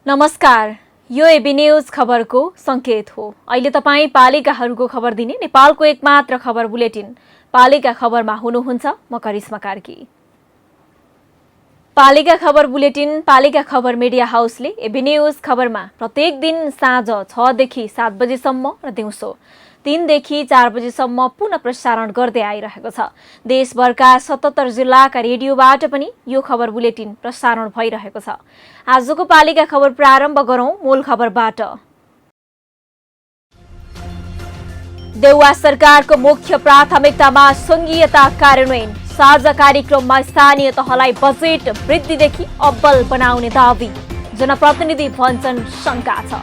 नमस्कार, यो AB news खबरको संकेत हो। अहिले तपाईँ पालिकाहरूको खबर दिने नेपालको एकमात्र खबर बुलेटिन पालिका खबरमा हुनुहुन्छ। म करिश्मा कार्की। पालिका खबर बुलेटिन पालिका खबर मिडिया हाउसले एबी न्यूज खबरमा प्रत्येक दिन साँझ 6 देखि 7 बजेसम्म र दिउँसो 3 देखि 4 बजेसम्म पुनः प्रसारण गर्दै आइरहेको छ। देशभरका 77 जिल्लाका रेडियोबाट पनि यो खबर बुलेटिन प्रसारण भइरहेको छ। आजको पालिका खबर प्रारम्भ गरौं मूल खबरबाट। देउवा सरकारको मुख्य प्राथमिकतामा संघीयता कार्यान्वयन, साझा कार्यक्रममा स्थानीय तहलाई बजेट वृद्धिदेखि अब्बल बनाउने दावी, जनप्रतिनिधि भन्छन् शंका छ।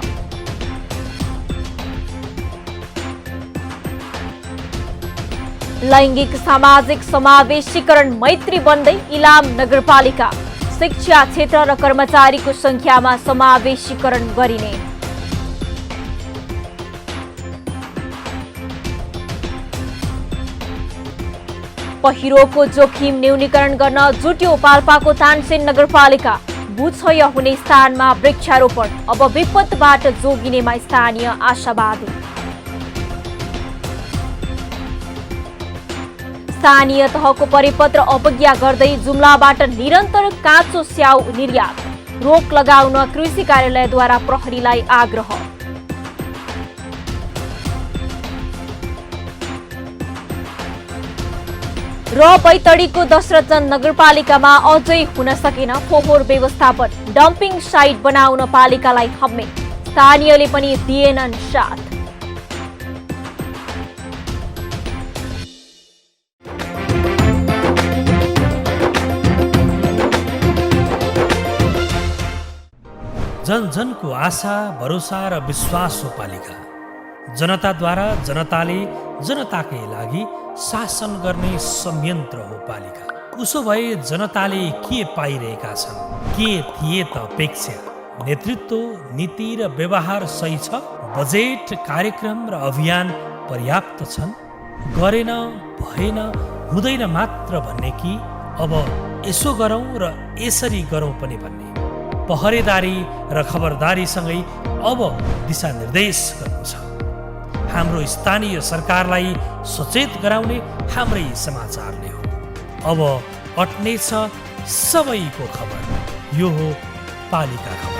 लैंगिक सामाजिक समावेशीकरण मैत्री बन्दै इलाम नगरपालिका, शिक्षा क्षेत्र र कर्मचारीको संख्यामा समावेशीकरण गरिने। पहिरोको जोखिम न्यूनीकरण गर्न जुट्यो पाल्पाको तानसेन नगरपालिका, बुछय हुने स्थानमा वृक्षारोपण, अब विपदबाट जोगिनेमा स्थानीय आशावादी। स्थानीय तहको परिपत्र अवज्ञा गर्दै जुम्लाबाट निरन्तर काँचो स्याउ निर्यात, रोक लगाउन कृषि कार्यालयद्वारा प्रहरीलाई आग्रह। र बैतडीको दशरथन नगरपालिकामा अझै हुन सकेन फोहोर व्यवस्थापन, डम्पिङ साइट बनाउन पालिकालाई हम्मे, स्थानीयले पनि दिएनन् साथ। जनजनको आशा, भरोसा र विश्वास हो पालिका। जनताद्वारा जनताले जनताकै लागि शासन गर्ने संयन्त्र हो पालिका। उसो भए जनताले के पाइरहेका छन्? के थिए त अपेक्षा? नेतृत्व, नीति र व्यवहार सही छ? बजेट, कार्यक्रम र अभियान पर्याप्त छन्? गरेन, भएन, हुँदैन मात्र भन्ने कि अब यसो गरौँ र यसरी गरौँ पनि भन्ने? पहरेदारी र खबरदारीसँगै अब दिशानिर्देश गर्नु छ। हाम्रो स्थानीय सरकारलाई सचेत गराउने हाम्रै समाचारले हो। अब अट्नेछ सबैको खबर। यो हो पालिका खबर।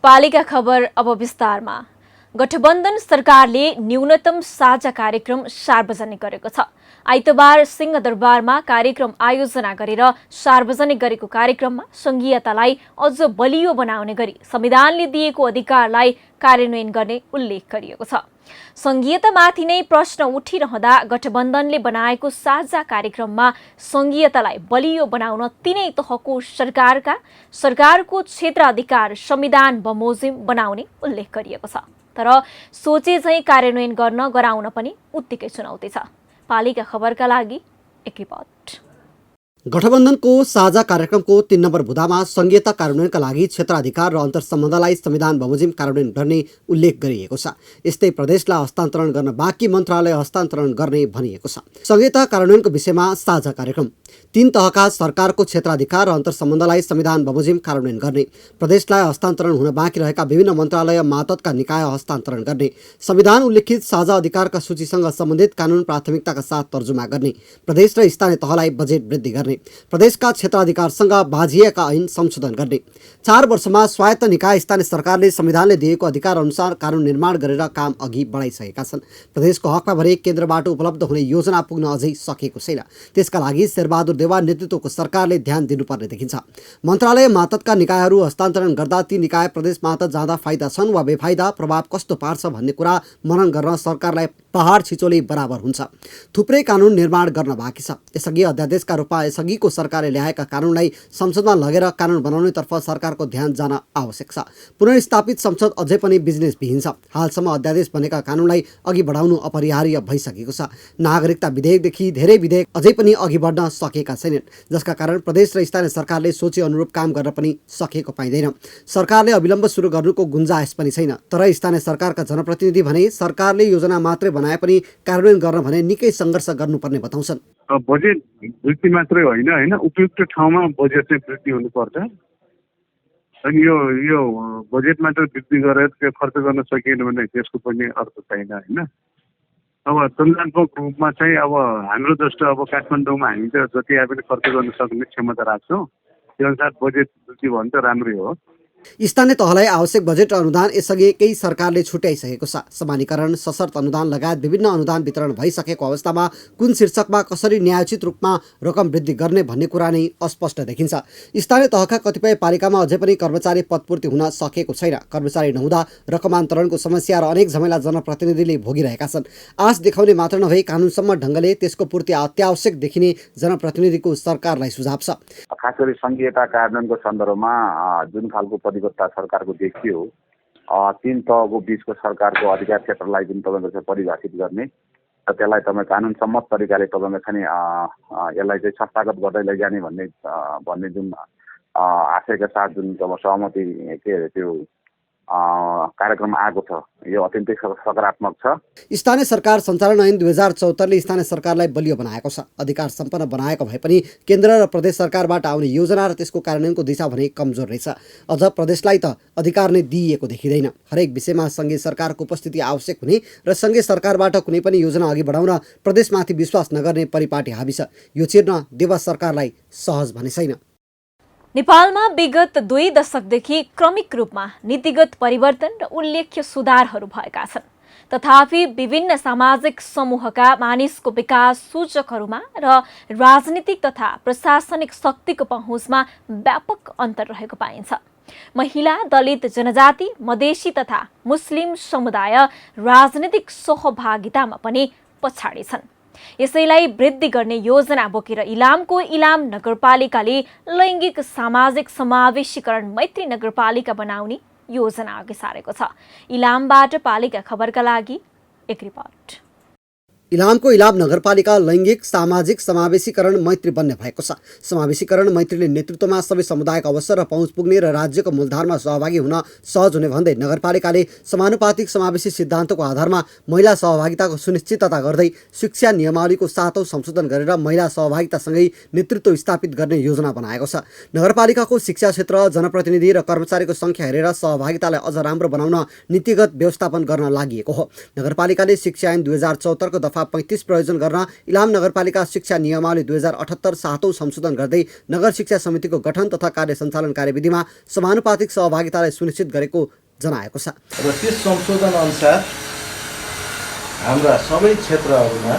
पालिका खबर अब विस्तारमा। गठबन्धन सरकारले न्यूनतम साझा कार्यक्रम सार्वजनिक गरेको छ। आइतबार सिंहदरबारमा कार्यक्रम आयोजना गरेर सार्वजनिक गरेको कार्यक्रममा संघीयतालाई अझ बलियो बनाउने गरी संविधानले दिएको अधिकारलाई कार्यान्वयन गर्ने उल्लेख गरिएको छ। संघीयतामाथि नै प्रश्न उठिरहँदा गठबन्धनले बनाएको साझा कार्यक्रममा संघीयतालाई बलियो बनाउन तिनै तहको सरकारको क्षेत्राधिकार संविधान बमोजिम बनाउने उल्लेख गरिएको छ। तर सोचे झैं कार्यान्वयन गराउन पनि उत्तिकै चुनौती छ। पालिका खबरका लागि एक रिपोर्ट। गठबन्धनको साझा कार्यक्रमको 3 नम्बर बुँदामा संघीयता कार्यान्वयनका लागि क्षेत्राधिकार र अन्तर्सम्बन्धलाई संविधान बमोजिम कार्यान्वयन गर्ने उल्लेख गरिएको छ। यस्तै प्रदेशलाई हस्तान्तरण गर्न बाँकी मन्त्रालय हस्तान्तरण गर्ने भनिएको छ। संघीयता कार्यान्वयनको विषयमा साझा कार्यक्रम 3 तहका सरकारको क्षेत्राधिकार र अन्तर्सम्बन्धलाई संविधान बमोजिम कार्यान्वयन गर्ने, प्रदेशलाई हस्तान्तरण हुन बाँकी रहेका विभिन्न मन्त्रालय मातहतका निकाय हस्तान्तरण गर्ने, संविधान उल्लेखित साझा अधिकारका सूचीसँग सम्बन्धित कानुन प्राथमिकताका साथ तर्जुमा गर्ने, प्रदेश र स्थानीय तहलाई बजेट वृद्धि गर्ने, प्रदेशका क्षेत्राधिकारसँग बाझिएका ऐन संशोधन गर्ने, 4 वर्षमा स्वायत्त निकाय स्थानीय सरकारले संविधानले दिएको अधिकार अनुसार कानुन निर्माण गरेर काम अघि बढाइसकेका छन्। प्रदेशको हकमा भने केन्द्रबाट उपलब्ध हुने योजना पुग्न अझै सकेको छैन। त्यसका लागि शेरबहादुर देउवा नेतृत्वको सरकारले ध्यान दिनुपर्ने देखिन्छ। मन्त्रालय मातहतका निकायहरू हस्तान्तरण गर्दा ती निकाय प्रदेश मातहत जाँदा फाइदा छन् वा बेफाइदा, प्रभाव कस्तो पार्छ भन्ने कुरा मनन गर्न सरकारलाई पहाड छिचोले बराबर हुन्छ। थुप्रै कानुन निर्माण गर्न बाँकी छ। यसअघि अध्यादेशका रूपमा यसअघिको सरकारले ल्याएका कानुनलाई संसदमा लगेर कानुन बनाउनेतर्फ सरकारको ध्यान जान आवश्यक छ। पुनर्स्थापित संसद अझै पनि बिजनेसविहीन छ। हालसम्म अध्यादेश बनेका कानुनलाई अघि बढाउनु अपरिहार्य भइसकेको छ। नागरिकता विधेयकदेखि धेरै विधेयक अझै पनि अघि बढ्न सकेका छैनन्, जसका कारण प्रदेश र स्थानीय सरकारले सोचे अनुरूप काम गर्न पनि सकेको पाइँदैन। सरकारले अविलम्ब सुरु गर्नुको गुन्जायस पनि छैन। तर स्थानीय सरकारका जनप्रतिनिधि भने सरकारले योजना मात्रै बनाए पनि कार्यान्वयन गर्न भने निकै सङ्घर्ष गर्नुपर्ने बताउँछन्। बजेट वृद्धि मात्रै होइन, उपयुक्त ठाउँमा बजेट चाहिँ वृद्धि हुनुपर्छ। अनि यो बजेट मात्र वृद्धि गरेर त्यो खर्च गर्न सकिएन भने त्यसको पनि अर्थ छैन होइन। अब तुलनात्मक रूपमा चाहिँ अब हाम्रो जस्तो अब काठमाडौँमा हामी त जति आए पनि खर्च गर्न सक्ने क्षमता राख्छौँ, त्यो अनुसार बजेट वृद्धि भयो भने त राम्रै हो। स्थानीय तहलाई आवश्यक बजेट र अनुदान यसअघि केही सरकारले छुट्याइसकेको छ। समानीकरण, सशर्त अनुदान लगायत विभिन्न अनुदान वितरण भइसकेको अवस्थामा कुन शीर्षकमा कसरी न्यायोचित रूपमा रकम वृद्धि गर्ने भन्ने कुरा नै अस्पष्ट देखिन्छ। स्थानीय तहका कतिपय पालिकामा अझै पनि कर्मचारी पदपूर्ति हुन सकेको छैन। कर्मचारी नहुँदा रकमान्तरणको समस्या र अनेक झमेला जनप्रतिनिधिले भोगिरहेका छन्। आश देखाउने मात्र नभई कानुनसम्म ढङ्गले त्यसको पूर्ति अत्यावश्यक देखिने जनप्रतिनिधिको सरकारलाई सुझाव छ। खास गरी सङ्घीयता कार्यान्वयनको सन्दर्भमा जुन खालको प्रतिबद्धता सरकारको देखियो, 3 तहको बिचको सरकारको अधिकार क्षेत्रलाई जुन तपाईँको चाहिँ परिभाषित गर्ने र त्यसलाई तपाईँ कानुन सम्मत तरिकाले तपाईँको चाहिँ यसलाई चाहिँ संस्थागत गर्दै लैजाने भन्ने जुन आशयका साथ जुन सहमति के अरे त्यो कार्यक्रम आएको छ, यो अत्यन्तै सकारात्मक छ। स्थानीय सरकार सञ्चालन ऐन 2074ले स्थानीय सरकारलाई बलियो बनाएको छ। अधिकार सम्पन्न बनाएको भए पनि केन्द्र र प्रदेश सरकारबाट आउने योजना र त्यसको कार्यान्वयनको दिशा भने कमजोर रहेछ। अझ प्रदेशलाई त अधिकार नै दिइएको देखिँदैन। हरेक विषयमा सङ्घीय सरकारको उपस्थिति आवश्यक हुने र सङ्घीय सरकारबाट कुनै पनि योजना अघि बढाउन प्रदेशमाथि विश्वास नगर्ने परिपाटी हाबी छ। यो चिर्न देवा सरकारलाई सहज भने छैन। नेपालमा विगत 2 दशकदेखि क्रमिक रूपमा नीतिगत परिवर्तन र उल्लेख्य सुधारहरू भएका छन्। तथापि विभिन्न सामाजिक समूहका मानिसको विकास सूचकहरूमा र राजनीतिक तथा प्रशासनिक शक्तिको पहुँचमा व्यापक अन्तर रहेको पाइन्छ। महिला, दलित जनजाति, मधेसी तथा मुस्लिम समुदाय राजनीतिक सहभागितामा पनि पछाडि छन्। यसैलाई वृद्धि गर्ने योजना बोकेर इलामको इलाम नगरपालिकाले लैङ्गिक सामाजिक समावेशीकरण मैत्री नगरपालिका बनाउने योजना अघि सारेको छ। इलामबाट पालिका खबरका लागि एक रिपोर्ट। इलामको इलाम नगरपालिका लैङ्गिक सामाजिक समावेशीकरण मैत्री बन्ने भएको छ। समावेशीकरण मैत्रीले नेतृत्वमा सबै समुदायको अवसर र पहुँच पुग्ने र राज्यको मूलधारमा सहभागी हुन सहज हुने भन्दै नगरपालिकाले समानुपातिक समावेशी सिद्धान्तको आधारमा महिला सहभागिताको सुनिश्चितता गर्दै शिक्षा नियमावलीको 7औं संशोधन गरेर महिला सहभागितासँगै नेतृत्व स्थापित गर्ने योजना बनाएको छ। नगरपालिकाको शिक्षा क्षेत्र, जनप्रतिनिधि र कर्मचारीको सङ्ख्या हेरेर सहभागितालाई अझ राम्रो बनाउन नीतिगत व्यवस्थापन गर्न लागि हो। नगरपालिकाले शिक्षा ऐन 2074 को 35 प्रयोजन गर्न इलाम नगरपालिका शिक्षा नियमावली 2078 7औं संशोधन गर्दै नगर शिक्षा समितिको गठन तथा कार्य सञ्चालन कार्यविधिमा समानुपातिक सहभागितालाई सुनिश्चित गरेको जनाएको छ। र त्यस संशोधन अनुसार हाम्रा सबै क्षेत्रहरूमा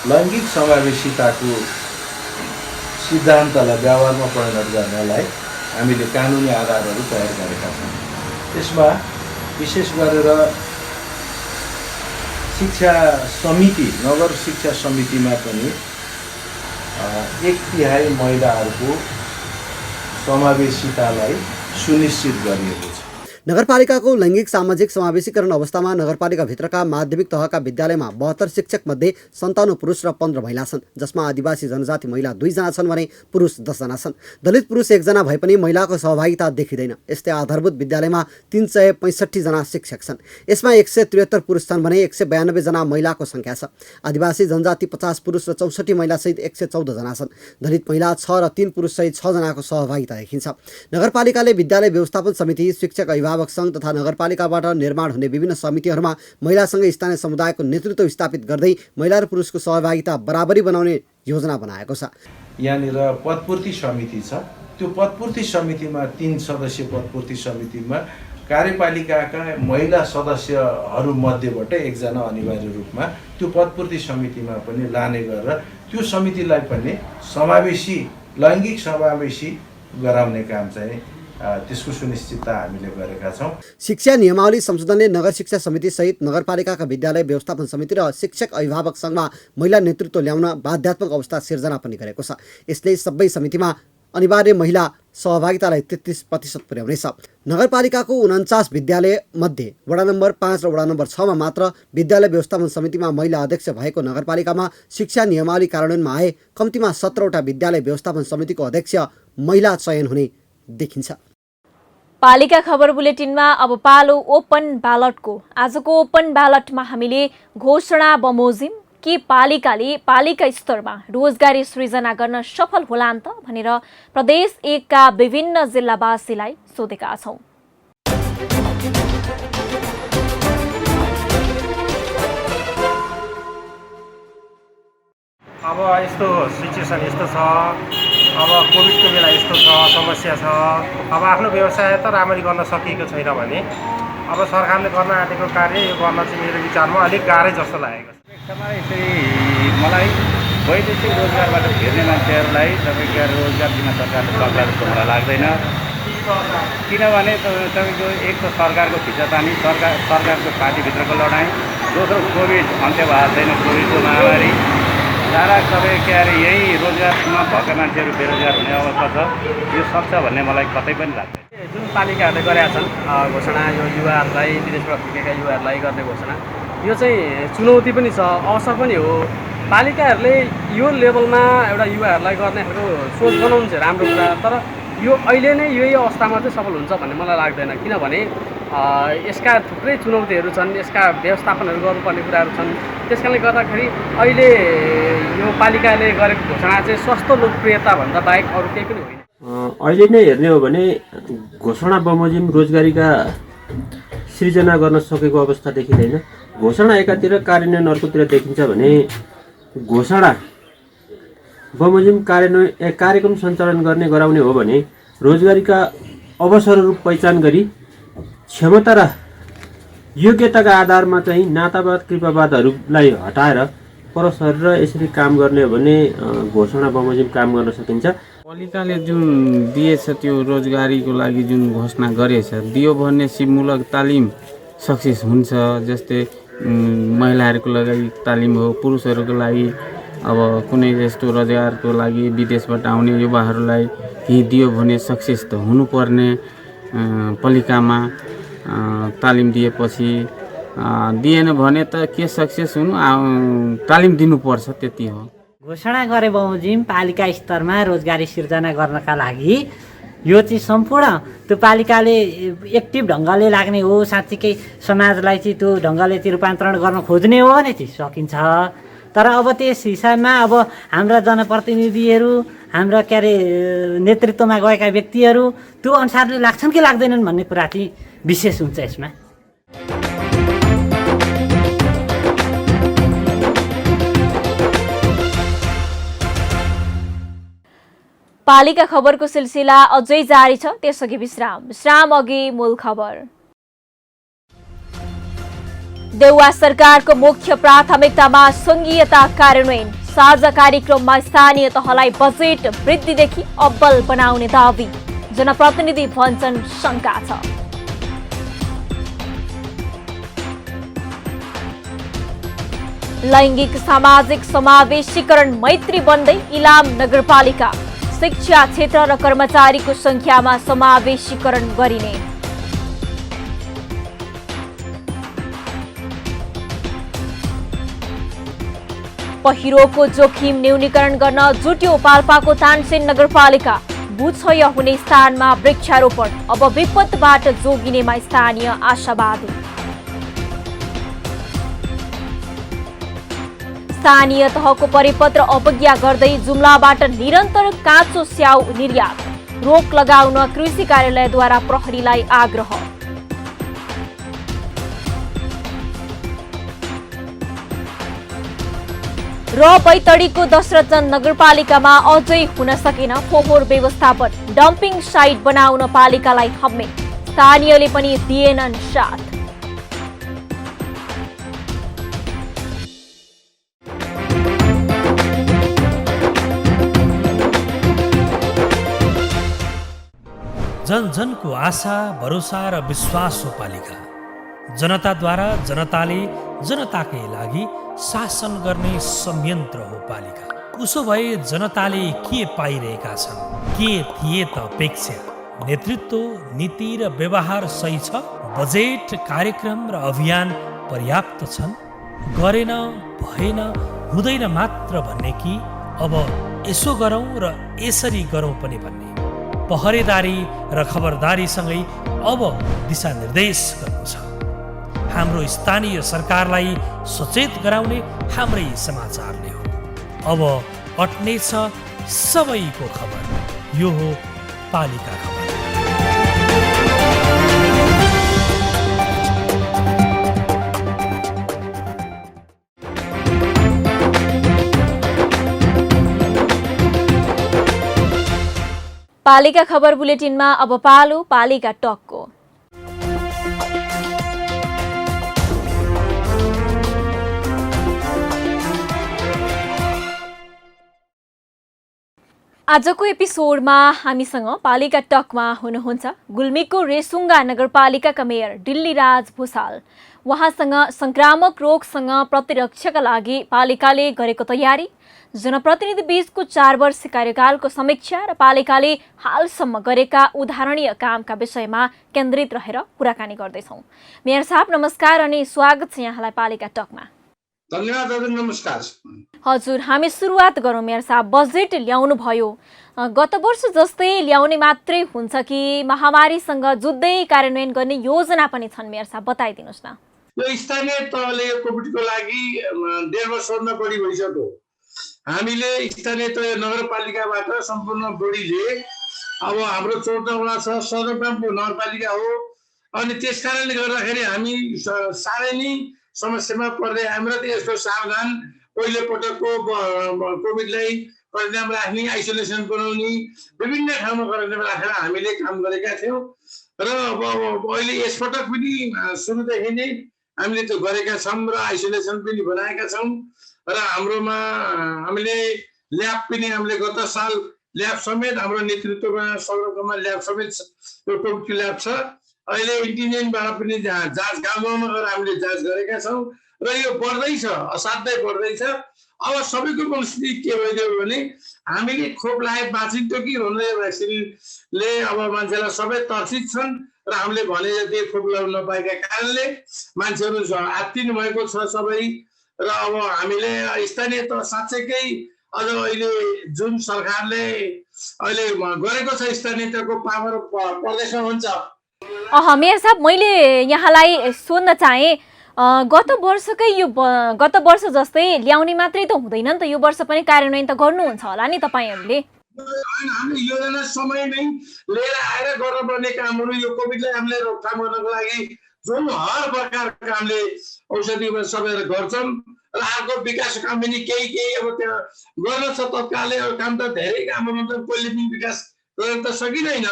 लैङ्गिक समावेशिताको सिद्धान्तलाई व्यवहारमा परिणत गर्नलाई हामीले कानुनी आधारहरू तयार गरेका छौँ। त्यसमा विशेष गरेर शिक्षा समिति, नगर शिक्षा समितिमा पनि 1/3 महिलाहरूको समावेशितालाई सुनिश्चित गरिएको छ। नगरपालिकाको लैङ्गिक सामाजिक समावेशीकरण अवस्थामा नगरपालिकाभित्रका माध्यमिक तहका विद्यालयमा 72 शिक्षक मध्ये 57 पुरुष र 15 महिला छन्, जसमा आदिवासी जनजाति महिला 2 जना छन् भने पुरुष 10 जना छन्। दलित पुरुष 1 जना भए पनि महिलाको सहभागिता देखिँदैन। यस्तै आधारभूत विद्यालयमा 365 जना शिक्षक छन्। यसमा 173 पुरुष छन् भने 192 जना महिलाको सङ्ख्या छ। आदिवासी जनजाति 50 पुरुष र 64 महिला सहित 114 जना छन्। दलित महिला 6 र 3 पुरुष सहित 6 जनाको सहभागिता देखिन्छ। नगरपालिकाले विद्यालय व्यवस्थापन समिति, शिक्षक अभिभावक सङ्घ तथा नगरपालिकाबाट निर्माण हुने विभिन्न समितिहरूमा महिलासँगै स्थानीय समुदायको नेतृत्व स्थापित गर्दै महिला र पुरुषको सहभागिता बराबरी बनाउने योजना बनाएको छ। यहाँनिर पदपूर्ति समिति छ। त्यो पदपूर्ति समितिमा 3 सदस्यीय पदपूर्ति समितिमा कार्यपालिकाका महिला सदस्यहरूमध्येबाट एकजना अनिवार्य रूपमा त्यो पदपूर्ति समितिमा पनि लाने गरेर त्यो समितिलाई पनि समावेशी लैङ्गिक समावेशी गराउने काम चाहिँ त्यसको सुनिश्चितता हामीले गरेका छौँ। शिक्षा नियमावली संशोधनले नगर शिक्षा समिति सहित नगरपालिकाका विद्यालय व्यवस्थापन समिति र शिक्षक अभिभावक सङ्घमा महिला नेतृत्व ल्याउन बाध्यात्मक अवस्था सिर्जना पनि गरेको छ। यसले सबै समितिमा अनिवार्य महिला सहभागितालाई 33% पुर्याउनेछ। नगरपालिकाको 49 विद्यालय मध्ये वडा नम्बर 5 र वडा नम्बर 6 मा मात्र विद्यालय व्यवस्थापन समितिमा महिला अध्यक्ष भएको नगरपालिकामा शिक्षा नियमावली कार्यान्वयनमा आए कम्तीमा 17वटा विद्यालय व्यवस्थापन समितिको अध्यक्ष महिला चयन हुने देखिन्छ। पालिका खबर बुलेटिनमा अब पालो ओपन ब्यालटको। आजको ओपन ब्यालटमा हामीले घोषणा बमोजिम के पालिकाले पालिका स्तरमा रोजगारी सृजना गर्न सफल होलान् त भनेर प्रदेश 1 का विभिन्न जिल्लावासीलाई सोधेका छौं। अब यस्तो सिचुएसन यस्तो छ, अब कोभिडको बेला यस्तो छ, समस्या छ। अब आफ्नो व्यवसाय त राम्ररी गर्न सकिएको छैन भने अब सरकारले गर्न आँटेको कार्य यो गर्न चाहिँ मेरो विचारमा अलिक गाह्रै जस्तो लागेको छ। एकदमै चाहिँ मलाई वैदेशिक रोजगारबाट हेर्ने मान्छेहरूलाई तपाईँको रोजगार दिन सरकारले सक्ला जस्तो मलाई लाग्दैन। किनभने तपाईँको एक त सरकारको खिचातानी, सरकारको पार्टीभित्रको लडाइँ, दोस्रो कोभिड अन्त्य भएको छैन, कोभिडको महामारी सारा सबै के अरे यही रोजगारमा भएका मान्छेहरू बेरोजगार हुने अवस्था छ। यो सक्छ भन्ने मलाई कतै पनि लाग्दैन। जुन पालिकाहरूले गरेका छन् घोषणा, यो युवाहरूलाई विदेशबाट फर्केका युवाहरूलाई गर्ने घोषणा, यो चाहिँ चुनौती पनि छ, अवसर पनि हो। पालिकाहरूले यो लेभलमा एउटा युवाहरूलाई गर्ने खालको सोच बनाउनु चाहिँ राम्रो कुरा, तर यो अहिले नै यही अवस्थामा चाहिँ सफल हुन्छ भन्ने मलाई लाग्दैन। किनभने यसका थुप्रै चुनौतीहरू छन्, यसका व्यवस्थापनहरू गर्नुपर्ने कुराहरू छन्। त्यसकारणले गर्दाखेरि अहिले यो पालिकाले गरेको घोषणा चाहिँ सस्तो लोकप्रियताभन्दा बाहेक अरू केही पनि होइन। अहिले नै हेर्ने हो भने घोषणा बमोजिम रोजगारीका सृजना गर्न सकेको अवस्था देखिँदैन। घोषणा एकातिर कार्यान्वयन अर्कोतिर देखिन्छ भने घोषणा बमोजिम कार्यक्रम सञ्चालन गर्ने गराउने हो भने रोजगारीका अवसरहरू पहिचान गरी क्षमता र योग्यताका आधारमा चाहिँ नातावाद कृपावादहरूलाई हटाएर परस्पर र यसरी काम गर्ने हो भने घोषणा बमोजिम काम गर्न सकिन्छ। पालिकाले जुन दिएछ त्यो रोजगारीको लागि जुन घोषणा गरेछ, दियो भने सिपमूलक तालिम सक्सेस हुन्छ। जस्तै महिलाहरूको लागि तालिम हो, पुरुषहरूको लागि अब कुनै यस्तो रोजगारको लागि विदेशबाट आउने युवाहरूलाई केही दियो भने सक्सेस त हुनुपर्ने। पालिकामा तालिम दिएपछि दिएन भने त के सक्सेस हुनु, तालिम दिनुपर्छ, त्यति हो। घोषणा गरे बमोजिम पालिका स्तरमा रोजगारी सिर्जना गर्नका लागि यो चाहिँ सम्पूर्ण त्यो पालिकाले एक्टिभ ढङ्गले लाग्ने हो। साँच्चीकै समाजलाई चाहिँ त्यो ढङ्गले चाहिँ रूपान्तरण गर्न खोज्ने हो भने चाहिँ सकिन्छ। तर अब त्यस हिसाबमा अब हाम्रा जनप्रतिनिधिहरू, हाम्रा के अरे नेतृत्वमा गएका व्यक्तिहरू त्यो अनुसारले लाग्छन् कि लाग्दैनन् भन्ने कुरा चाहिँ विशेष हुन्छ यसमा। पालिका खबरको सिलसिला अझै जारी छ, त्यसअघि विश्राम अघि मूल खबर। देउवा सरकारको मुख्य प्राथमिकतामा संघीयता कार्यान्वयन, साझा कार्यक्रममा स्थानीय तहलाई बजेट वृद्धिदेखि अब्बल बनाउने दावी, जनप्रतिनिधि भन्छन् शंका छ। लैङ्गिक सामाजिक समावेशीकरण मैत्री बन्दै इलाम नगरपालिका, शिक्षा क्षेत्र र कर्मचारीको संख्यामा समावेशीकरण गरिने। पहिरोको जोखिम न्यूनीकरण गर्न जुट्यो पाल्पाको तानसेन नगरपालिका, बुझ्छ हुने स्थानमा वृक्षारोपण, अब विपदबाट जोगिनेमा स्थानीय आशावादी। स्थानीय तहको परिपत्र अवज्ञा गर्दै जुम्लाबाट निरन्तर काँचो स्याउ निर्यात, रोक लगाउन कृषि कार्यालयद्वारा प्रहरीलाई आग्रह। र बैतडीको दशरथजन नगरपालिकामा अझै हुन सकेन फोहोर व्यवस्थापन। डम्पिङ साइट बनाउन पालिकालाई थम्मे, स्थानीयले पनि दिएनन् साथ। जन जनको आशा, भरोसा र विश्वास हो पालिका। जनताद्वारा जनताले जनताकै लागि शासन गर्ने संयन्त्र हो पालिका। उसो भए जनताले के पाइरहेका छन्? के थिए त अपेक्षा? नेतृत्व, नीति र व्यवहार सही छ? बजेट, कार्यक्रम र अभियान पर्याप्त छन्? गरेन, भएन, हुँदैन मात्र भन्ने कि अब यसो गरौँ र यसरी गरौँ पनि भन्ने? पहरेदारी र खबरदारीसँगै अब दिशानिर्देश गर्नु छ। हाम्रो स्थानीय सरकारलाई सचेत गराउने हाम्रै समाचारले हो। अब अट्नेछ सबैको खबर। यो हो पालिका खबर। पालिका खबर बुलेटिनमा अब पालो पालिका टकको। आजको एपिसोडमा हामीसँग पालिका टकमा हुनुहुन्छ गुल्मीको रेसुङ्गा नगरपालिकाका मेयर डिल्लीराज भुसाल। उहाँसँग संक्रामक रोगसँग प्रतिरक्षाका लागि पालिकाले गरेको तयारी, जनप्रतिनिधि बीचको 4 वर्ष कार्यकालको समीक्षा र पालिकाले हालसम्म गरेका उदाहरणीय कामका विषयमा केन्द्रित रहेर कुराकानी गर्दैछौँ। मेयर साहब नमस्कार अनि स्वागत छ यहाँलाई पालिका टकमा। धन्यवाद हजुर, नमस्कार। हजुर, हामी सुरुवात गरौँ। मेयर साहब, बजेट ल्याउनु भयो, गत वर्ष जस्तै ल्याउने मात्रै हुन्छ कि महामारीसँग जुझ्दै कार्यान्वयन गर्ने योजना पनि छन्? मेयर साहब बताइदिनुहोस् न। यो स्थानीय तहले कोभिडको लागि 1.5 वर्षभन्दा बढी भइसक्यो। हामीले स्थानीय तह नगरपालिकाबाट सम्पूर्ण बढीले अब हाम्रो 14 वडा छ, सदरमुकामको नगरपालिका हो, अनि त्यस कारणले गर्दाखेरि हामी साह्रै नै समस्यामा पर्दै हाम्रो त यस्तो सावधान पहिलो पटकको कोभिडलाई परिणाम राख्ने, आइसोलेसन बनाउने, विभिन्न ठाउँमा क्वारेन्टाइनमा राखेर हामीले काम गरेका थियौँ र अब अहिले यसपटक पनि सुरुदेखि नै हामीले त्यो गरेका छौँ र आइसोलेसन पनि बनाएका छौँ र हाम्रोमा हामीले ल्याब पनि हामीले गत साल ल्याब समेत हाम्रो नेतृत्वमा सदरमुकाममा ल्याब समेत त्यो कोभिडको ल्याब छ। अहिले इन्टिजेनबाट पनि जाँच गाउँ गाउँमा गएर हामीले जाँच गरेका छौँ र यो बढ्दैछ, असाध्यै बढ्दैछ। अब सबैको परिस्थिति के भइदियो भने हामीले खोप लगाए बाँचिन्थ्यो कि भनेर भ्याक्सिनले अब मान्छेलाई सबै तर्सित छन् र हामीले भने जति खोप लगाउन नपाएका कारणले मान्छेहरू आत्तिनु भएको छ सबै। र अब हामीले स्थानीय तह साँच्चैकै अझ अहिले जुन सरकारले अहिले गरेको छ स्थानीय तहको पावर प्रदेशमा हुन्छ। मेयर साहब, मैले यहाँलाई सोध्न चाहेँ, गत वर्ष जस्तै ल्याउने मात्रै त हुँदैन नि त, यो वर्ष पनि कार्यान्वयन त गर्नुहुन्छ होला नि तपाईँहरूले? हामीले योजना समय नै लिएर आएर गर्नुपर्ने कामहरू, यो कोभिडलाई हामीले रोकथाम गर्नको लागि जुन हर प्रकारका हामीले औषधि सबै गर्छौँ र अर्को विकास काम पनि केही अब त्यो गर्न छ तत्कालै। काम त धेरै कामहरू त कहिले पनि विकास गर्न त सकिँदैन,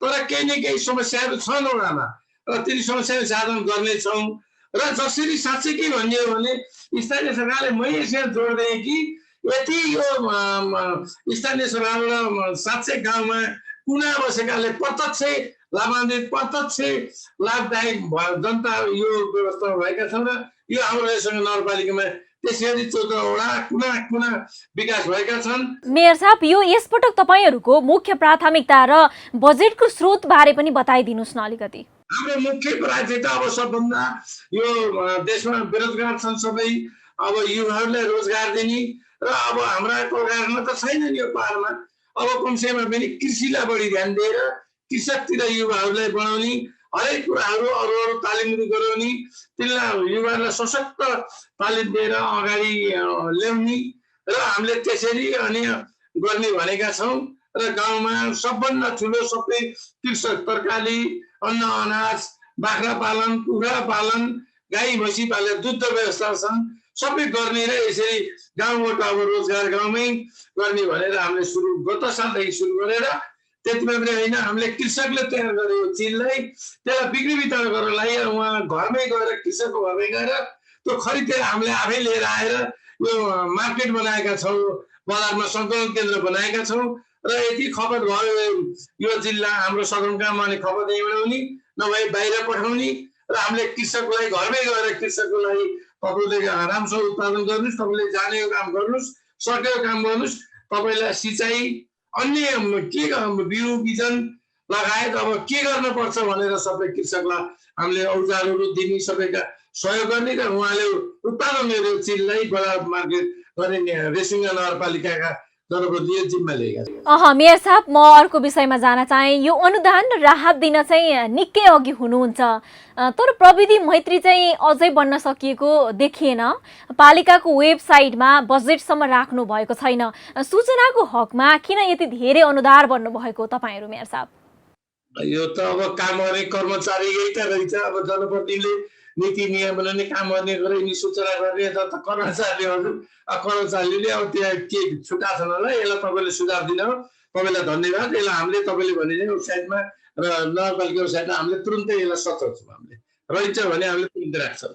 तर केही न केही समस्याहरू छन् वडामा र ती समस्याहरू साधन गर्नेछौँ। र जसरी साँच्चै के भनियो भने स्थानीय सरकारले मैले यसमा जोड दिएँ कि यति यो स्थानीय सरकारबाट साँच्चै गाउँमा कुना बसेकाले प्रत्यक्ष लाभान्वित, प्रत्यक्ष लाभदायक जनता यो व्यवस्थामा भएका छन् र यो हाम्रो रेसुङ्गा नगरपालिकामा त्यसरी 14 वडा कुना कुना विकास भएका छन्। मेयर साहब, यो यसपटक तपाईँहरूको मुख्य प्राथमिकता र बजेटको स्रोत बारे पनि बताइदिनुहोस् न अलिकति। हाम्रो मुख्य प्राथमिकता अब सबभन्दा यो देशमा बेरोजगार छन् सबै, अब युवाहरूलाई रोजगार दिने र अब हाम्रा कलकारखाना त छैन यो पहाडमा, अब कमसेकम पनि कृषिलाई बढी ध्यान दिएर कृषकतिर युवाहरूलाई बनाउने, हरेक कुराहरू अरू तालिमहरू गराउने, तिनीहरूलाई युवाहरूलाई सशक्त तालिम दिएर अगाडि ल्याउने र हामीले त्यसरी अनि गर्ने भनेका छौँ। र गाउँमा सबभन्दा ठुलो सबै कृषक तरकारी, अन्न अनाज, बाख्रा पालन, कुखुरा पालन, गाई भैँसी पालेर दुध व्यवस्था छन्, सबै गर्ने र यसरी गाउँबाट अब रोजगार गाउँमै गर्ने भनेर हामीले गत सालदेखि सुरु गरेर त्यति मात्रै होइन, हामीले कृषकले तयार गरेको चिजलाई त्यसलाई बिक्री वितरण गर्नलाई उहाँ घरमै गएर कृषकको घरमै गएर त्यो खरिदेर हामीले आफै लिएर आएर यो मार्केट बनाएका छौँ, बजारमा सङ्कलन केन्द्र बनाएका छौँ र यति खपत भयो यो जिल्ला हाम्रो सदरमुकाममा अनि खपत यहीँ बनाउने नभए बाहिर पठाउने र हामीले कृषकलाई घरमै गएर कृषकको लागि तपाईँले राम्रोसँग उत्पादन गर्नुहोस्, तपाईँले जानेको काम गर्नुहोस्, सकेको काम गर्नुहोस्, तपाईँलाई सिँचाइ अन्य के बिउ बिजन लगायत अब के गर्न पर्छ भनेर सबै कृषकलाई हामीले औजारहरू दिने सबैका सहयोग गर्ने र उहाँले उत्पादन गरेको चिजलाई बजार मार्केट गर्ने रेसिङ्गा नगरपालिकाका तर्फबाट यो जिम्मा लिएका छन्। मेयर साहब, म अर्को विषयमा जान चाहे। यो अनुदान र राहत दिन चाहिँ निकै अघि हुनुहुन्छ, तर प्रविधि मैत्री चाहिँ अझै बन्न सकिएको देखिएन। पालिकाको वेबसाइटमा बजेटसम्म राख्नु भएको छैन। सूचनाको हकमा किन यति धेरै अनुदान बन्नुभएको तपाईँहरू मेयर साहब? यो त अब काम गर्ने कर्मचारी यही त रहेछ। अब जनप्रतिनिधिले नीति नियम बनाउने, काम गर्ने गरे नि सूचना गर्ने त कर्मचारीहरू, कर्मचारीले अब त्यहाँ के छुट्टा छन् होला, यसलाई तपाईँले सुझाव दिन तपाईँलाई धन्यवाद। यसलाई हामीले तपाईँले भने वेबसाइटमा र नगरपालिका वेबसाइटमा हामीले तुरुन्तै यसलाई सच्याउँछौँ। हामीले रहन्छ भने हामीले तुरुन्तै राख्छौँ।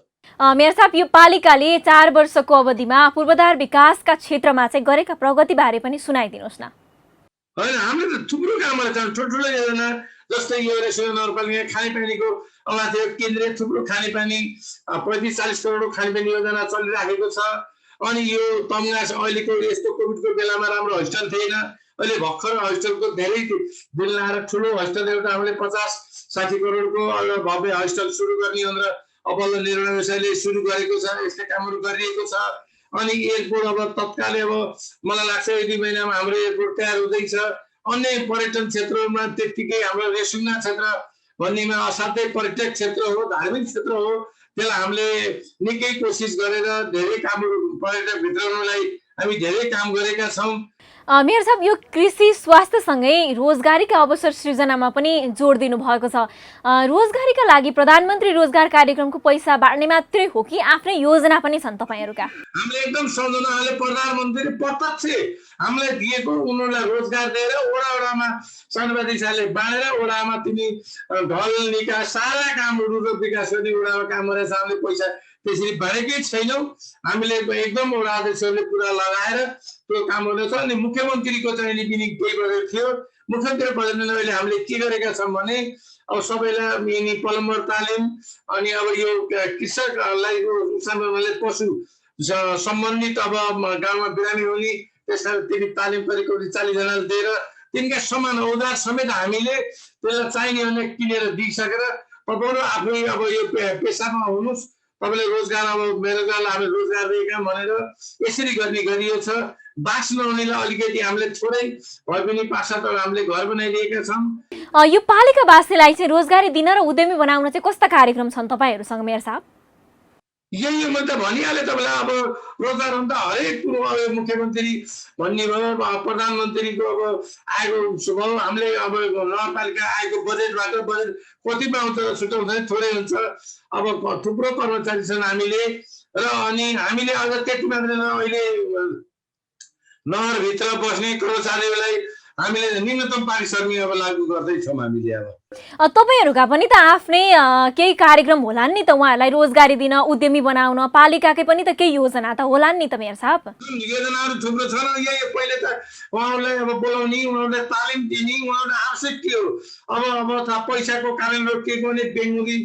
मेयर साहब, यो पालिकाले 4 वर्षको अवधिमा पूर्वाधार विकासका क्षेत्रमा चाहिँ गरेका प्रगतिबारे पनि सुनाइदिनुहोस् न। होइन, हामीले त थुप्रो कामहरू छन्, ठुल्ठुलो योजना जस्तै यो रेसिडेन्ट नगरपालिका खानेपानीको थियो केन्द्रीय थुप्रो खानेपानी 35-40 करोडको खानेपानी योजना चलिराखेको छ। अनि यो तम्घा अहिलेको यस्तो कोभिडको बेलामा राम्रो होस्टेल थिएन, अहिले भर्खर होस्टेलको धेरै बिल लाएर ठुलो होस्टेल एउटा हामीले 50-60 करोडको भव्य होस्टेल सुरु गर्ने भनेर अपल्लो निर्माण व्यवसायले सुरु गरेको छ। यस्तै कामहरू गरिएको छ। अनि एयरपोर्ट अब तत्कालै अब मलाई लाग्छ 1-2 महिनामा हाम्रो एयरपोर्ट तयार हुँदैछ। अन्य पर्यटन क्षेत्रहरूमा त्यत्तिकै हाम्रो रेसुङ्गा क्षेत्र भन्नेमा असाध्यै पर्यटक क्षेत्र हो, धार्मिक क्षेत्र हो, त्यसलाई हामीले निकै कोसिस गरेर धेरै कामहरू पर्यटक भित्राउनलाई हामी धेरै काम गरेका छौँ। मेयर साहब, यो कृषि स्वास्थ्यसँगै रोजगारीका अवसर सृजनामा पनि जोड दिनु भएको छ। रोजगारीका लागि प्रधानमन्त्री रोजगार कार्यक्रमको पैसा बाँड्ने मात्रै हो कि आफ्नै योजना पनि छन् तपाईँहरूका? हामीले एकदम सम्झना, हामीले प्रधानमन्त्री प्रत्यक्ष हामीलाई दिएको, उनीहरूलाई रोजगार दिएर वडामा सानोपाती हिसाबले बाँडेर वडामा तिमी ढल निकास सारा कामहरू र विकास गर्ने वडामा काम गरेर हामीले पैसा त्यसरी बाँडेकै छैनौँ। हामीले एकदम वडा अध्यक्षहरूले पुरा लगाएर त्यो काम गर्दैछ। अनि मुख्यमन्त्रीको चाहिँ पनि केही गरेको थियो। मुख्यमन्त्री प्रधानले अहिले हामीले के गरेका छौँ भने अब सबैलाई यिनी प्लम्बर तालिम, अनि अब यो कृषकलाई पशु सम्बन्धित अब गाउँमा बिरामी हुने त्यसलाई तिनी तालिम गरेको 40 जनाले दिएर तिनका समान औजार समेत हामीले त्यसलाई चाहिने भने किनेर दिइसकेर तपाईँहरू आफै अब यो पेसामा हुनुहोस्, तपाईँले रोजगार अब बेरोजगारलाई हामीले रोजगार दिएका भनेर यसरी गर्ने गरिएको छ। बास नहुनेलाई अलिकति हामीले थोरै भए पनि पासा त हामीले घर बनाइदिएका छौँ। यो पालिकावासीलाई चाहिँ रोजगारी दिन र उद्यमी बनाउन चाहिँ कस्ता कार्यक्रम छन् तपाईँहरूसँग मेयर साहब? यही मैले त भनिहालेँ तपाईँलाई। अब रोजगार हुन त हरेक कुरो अब मुख्यमन्त्री भन्ने भयो, प्रधानमन्त्रीको अब आएको भयो, हामीले अब नगरपालिका आएको बजेटबाट बजेट कति पाउँछ छुट्याउँदैन, थोरै हुन्छ। अब थुप्रो कर्मचारी छन् हामीले, र अनि हामीले अझ त्यति मात्रै अहिले नगरभित्र बस्ने कर्मचारीलाई हामीले न्यूनतम पारिश्रमिक अब लागू गर्दैछौँ हामीले। अब तपाईँहरूका पनि त आफ्नै केही कार्यक्रम होलान् नि त, उहाँहरूलाई रोजगारी दिन, उद्यमी बनाउन पालिकाकै पनि त केही योजना त होलान् नि त मेयर साहब? योजनाहरू थुप्रो छ र यही पहिले त उहाँहरूलाई अब बोलाउने, उहाँहरूलाई तालिम दिने, उहाँहरूलाई आवश्यक के हो अब पैसाको कारण रोकिएको भने ब्याङ्कमुखी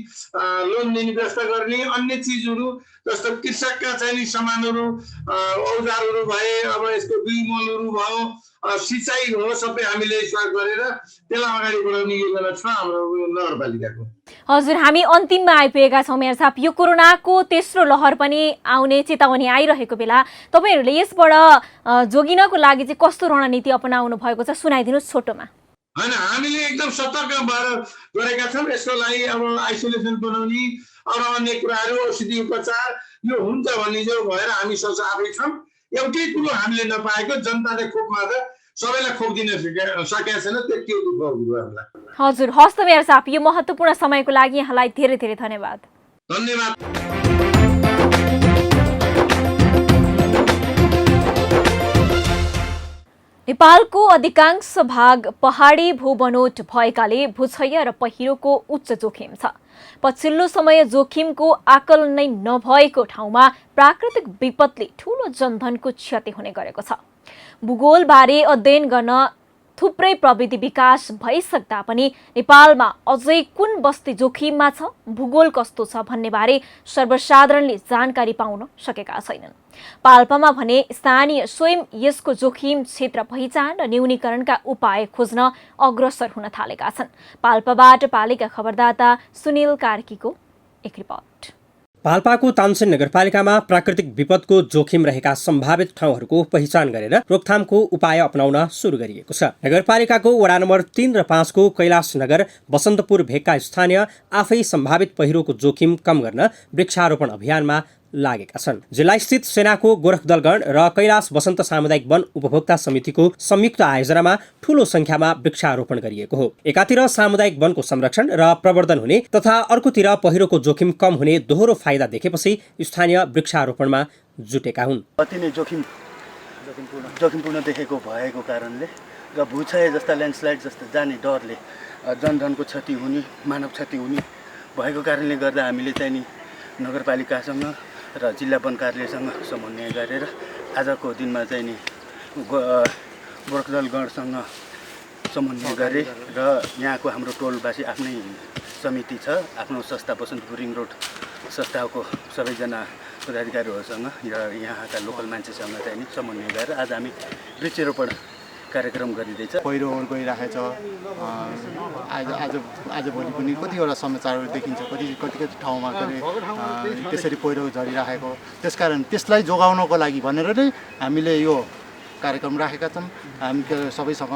लोन दिने व्यवस्था गर्ने, अन्य चिजहरू जस्तो कृषकका चाहिँ सामानहरू औजारहरू भए, अब यसको बिउ मलहरू भयो, सिँचाइ हो, सबै हामीले सहयोग गरेर त्यसलाई अगाडि बढाउने योजना छ हाम्रो नगरपालिकाको। हजुर, हामी अन्तिममा आइपुगेका छौँ मेयर साहब। यो कोरोनाको तेस्रो लहर पनि आउने चेतावनी आइरहेको बेला तपाईँहरूले यसबाट जोगिनको लागि चाहिँ कस्तो रणनीति अपनाउनु भएको छ, सुनाइदिनुहोस् छोटोमा। होइन, हामीले एकदम सतर्क भएर गरेका छौँ। यसको लागि अब आइसोलेसन बनाउने अरू अन्य कुराहरू, औषधि उपचार यो हुन्छ भन्ने जो भएर हामी आफै छौँ। एउटै कुरो हामीले नपाएको, जनताले खोप मात्र सबैलाई खोप दिन सकेका छैन, त्यति दुःख हामीलाई। हजुर, हस् त मेयर साहब, यो महत्त्वपूर्ण समयको लागि यहाँलाई धेरै धेरै धन्यवाद। धन्यवाद। नेपालको अधिकांश भाग पहाडी भूबनोट भएकाले भूक्षय र पहिरोको उच्च जोखिम छ। पछिल्लो समय जोखिमको आकलन नै नभएको ठाउँमा प्राकृतिक विपदले ठूलो जनधनको क्षति हुने गरेको छ। भूगोलबारे अध्ययन गर्न थुप्रै प्रविधि विकास भइसक्दा पनि नेपालमा अझै कुन बस्ती जोखिममा छ, भूगोल कस्तो छ भन्ने बारे सर्वसाधारणले जानकारी पाउन सकेका छैनन्। पाल्पामा भने स्थानीय स्वयं यसको जोखिम क्षेत्र पहिचान र न्यूनीकरणका उपाय खोज्न अग्रसर हुन थालेका छन्। पाल्पाबाट पालिका खबरदाता सुनिल कार्कीको एक रिपोर्ट। पाल्पाको तानसेन नगरपालिकामा प्राकृतिक विपदको जोखिम रहेका सम्भावित ठाउँहरूको पहिचान गरेर रोकथामको उपाय अपनाउन सुरु गरिएको छ। नगरपालिकाको वडा नम्बर 3 र 5 को कैलाश नगर बसन्तपुर भेगका स्थानीय आफै सम्भावित पहिरोको जोखिम कम गर्न वृक्षारोपण अभियानमा लागेका छन्। जिल्लास्थित सेनाको गोरखदलगण र कैलाश बसन्त सामुदायिक वन उपभोक्ता समितिको संयुक्त आयोजनामा ठूलो संख्यामा वृक्षारोपण गरिएको हो। एकातिर सामुदायिक वनको संरक्षण र प्रवर्धन हुने तथा अर्कोतिर पहिरोको जोखिम कम हुने दोहोरो फाइदा देखेपछि स्थानीय वृक्षारोपणमा जुटेका हुन्। अति नै जोखिमपूर्ण देखेको भएको कारणले र भूक्षय जस्ता ल्यान्डस्लाइड जस्ता जाने डरले जनधनको क्षति हुने, मानव क्षति हुने भएको कारणले गर्दा हामीले चाहिँ नि नगरपालिकासँग र जिल्ला वन कार्यालयसँग समन्वय गरेर आजको दिनमा चाहिँ नि गोरखदलगणसँग समन्वय गरे र यहाँको हाम्रो टोलवासी आफ्नै समिति छ, आफ्नो संस्था बसन्तपुर रिङ रोड संस्थाको सबैजना पदाधिकारीहरूसँग र यहाँका लोकल मान्छेसँग चाहिँ नि समन्वय गरेर आज हामी वृक्षारोपण कार्यक्रम गरिँदैछ। पहिरो गइरहेछ, आज भोलि पनि कतिवटा समाचारहरू देखिन्छ, कति ठाउँमा त्यसरी पहिरो झरिरहेको। त्यसकारण त्यसलाई जोगाउनको लागि भनेर नै हामीले यो कार्यक्रम राखेका छौँ। हामी सबैसँग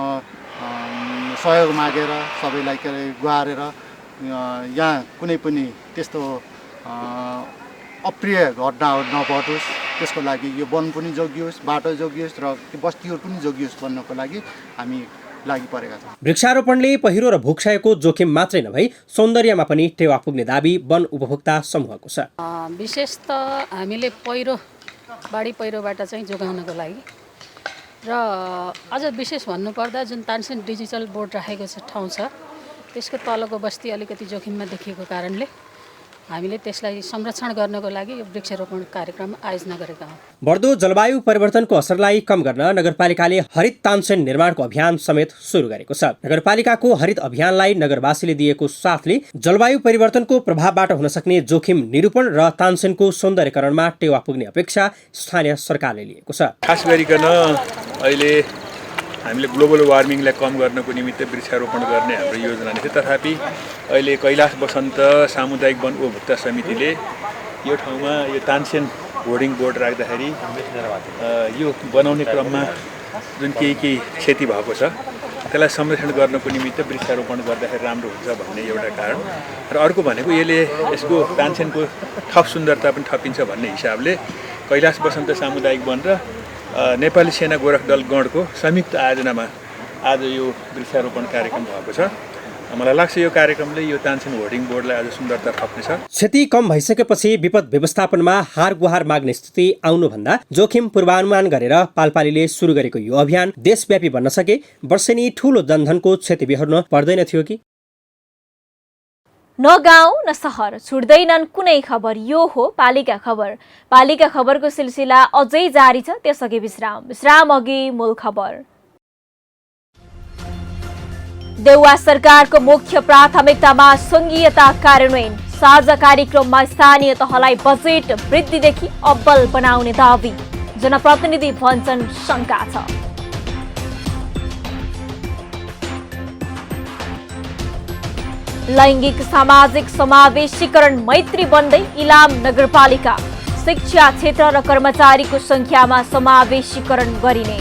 सहयोग मागेर सबैलाई गुहारेर यहाँ कुनै पनि त्यस्तो अप्रिय घटनाहरू नघटोस् त्यसको लागि यो वन पनि जोगियोस्, बाटो जोगियोस् र बस्तीहरू पनि जोगियोस् भन्नको लागि हामी लागि परेका छौँ। वृक्षारोपणले पहिरो र भूक्षयको जोखिम मात्रै नभई सौन्दर्यमा पनि टेवा पुग्ने दाबी वन उपभोक्ता समूहको छ। विशेष त हामीले बाढी पहिरोबाट चाहिँ जोगाउनको लागि र अझ विशेष भन्नुपर्दा जुन तानसेन डिजिटल बोर्ड राखेको ठाउँ छ त्यसको तलको बस्ती अलिकति जोखिममा देखिएको कारणले हामीले त्यसलाई संरक्षण गर्नको लागि यो वृक्षारोपण कार्यक्रम आयोजना गरेका हौँ। बढ्दो जलवायु परिवर्तनको असरलाई कम गर्न नगरपालिकाले हरित तानसेन निर्माणको अभियान समेत सुरु गरेको छ। नगरपालिकाको हरित अभियानलाई नगरवासीले दिएको साथले जलवायु परिवर्तनको प्रभावबाट हुन सक्ने जोखिम निरूपण र तानसेनको सौन्दर्यकरणमा टेवा पुग्ने अपेक्षा स्थानीय सरकारले लिएको छ। खास गरिकन अहिले हामीले ग्लोबल वार्मिङलाई कम गर्नको निमित्त वृक्षारोपण गर्ने हाम्रो योजना थियो। तथापि अहिले कैलाश बसन्त सामुदायिक वन उपभोक्ता समितिले यो ठाउँमा यो तानसेन होर्डिङ बोर्ड राख्दाखेरि यो बनाउने क्रममा जुन केही क्षति भएको छ त्यसलाई संरक्षण गर्नको निमित्त वृक्षारोपण गर्दाखेरि राम्रो हुन्छ भन्ने एउटा कारण र अर्को भनेको यसको तानसेनको थप सुन्दरता पनि थपिन्छ भन्ने हिसाबले कैलाश बसन्त सामुदायिक वन र नेपाली सेना गोरखदल गणको संयुक्त आयोजनामा आज यो वृक्षारोपण कार्यक्रम भएको छ। मलाई लाग्छ यो कार्यक्रमले यो तानसेन होर्डिङ बोर्डलाई अझ सुन्दरता थप्नेछ। क्षति कम भइसकेपछि विपद व्यवस्थापनमा हार गुहार माग्ने स्थिति आउनुभन्दा जोखिम पूर्वानुमान गरेर पाल्पालीले सुरु गरेको यो अभियान देशव्यापी बन्न सके वर्षेनी ठूलो जनधनको क्षति बेहोर्न पर्दैन थियो कि? न गाउँ न सहर छुट्दैनन् कुनै खबर, यो हो पालिका खबर। पालिका खबरको सिलसिला अझै जारी छ, त्यसअघि विश्राम अघि मूल खबर। देउवा सरकारको मुख्य प्राथमिकतामा संघीयता कार्यान्वयन, साझा कार्यक्रममा स्थानीय तहलाई बजेट वृद्धिदेखि अब्बल बनाउने दावी, जनप्रतिनिधि भन्छन् शंका छ। लैंगिक सामाजिक समावेशीकरण मैत्री बन्दै इलाम नगरपालिका, शिक्षा क्षेत्र र कर्मचारीको संख्यामा समावेशीकरण गरिने।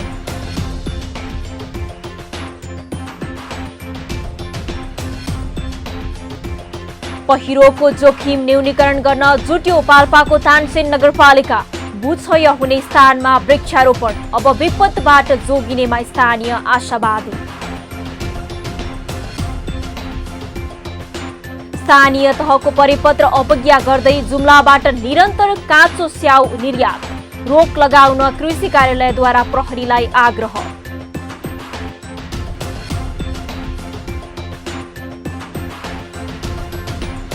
पहिरोको जोखिम न्यूनीकरण गर्न जुट्यो पाल्पाको तानसेन नगरपालिका, भूक्षय हुने स्थानमा वृक्षारोपण, अब विपदबाट जोगिनेमा स्थानीय आशावादी। स्थानीय तहको परिपत्र अवज्ञा गर्दै जुम्लाबाट निरन्तर काँचो स्याउ निर्यात, रोक लगाउन कृषि कार्यालयद्वारा प्रहरीलाई आग्रह।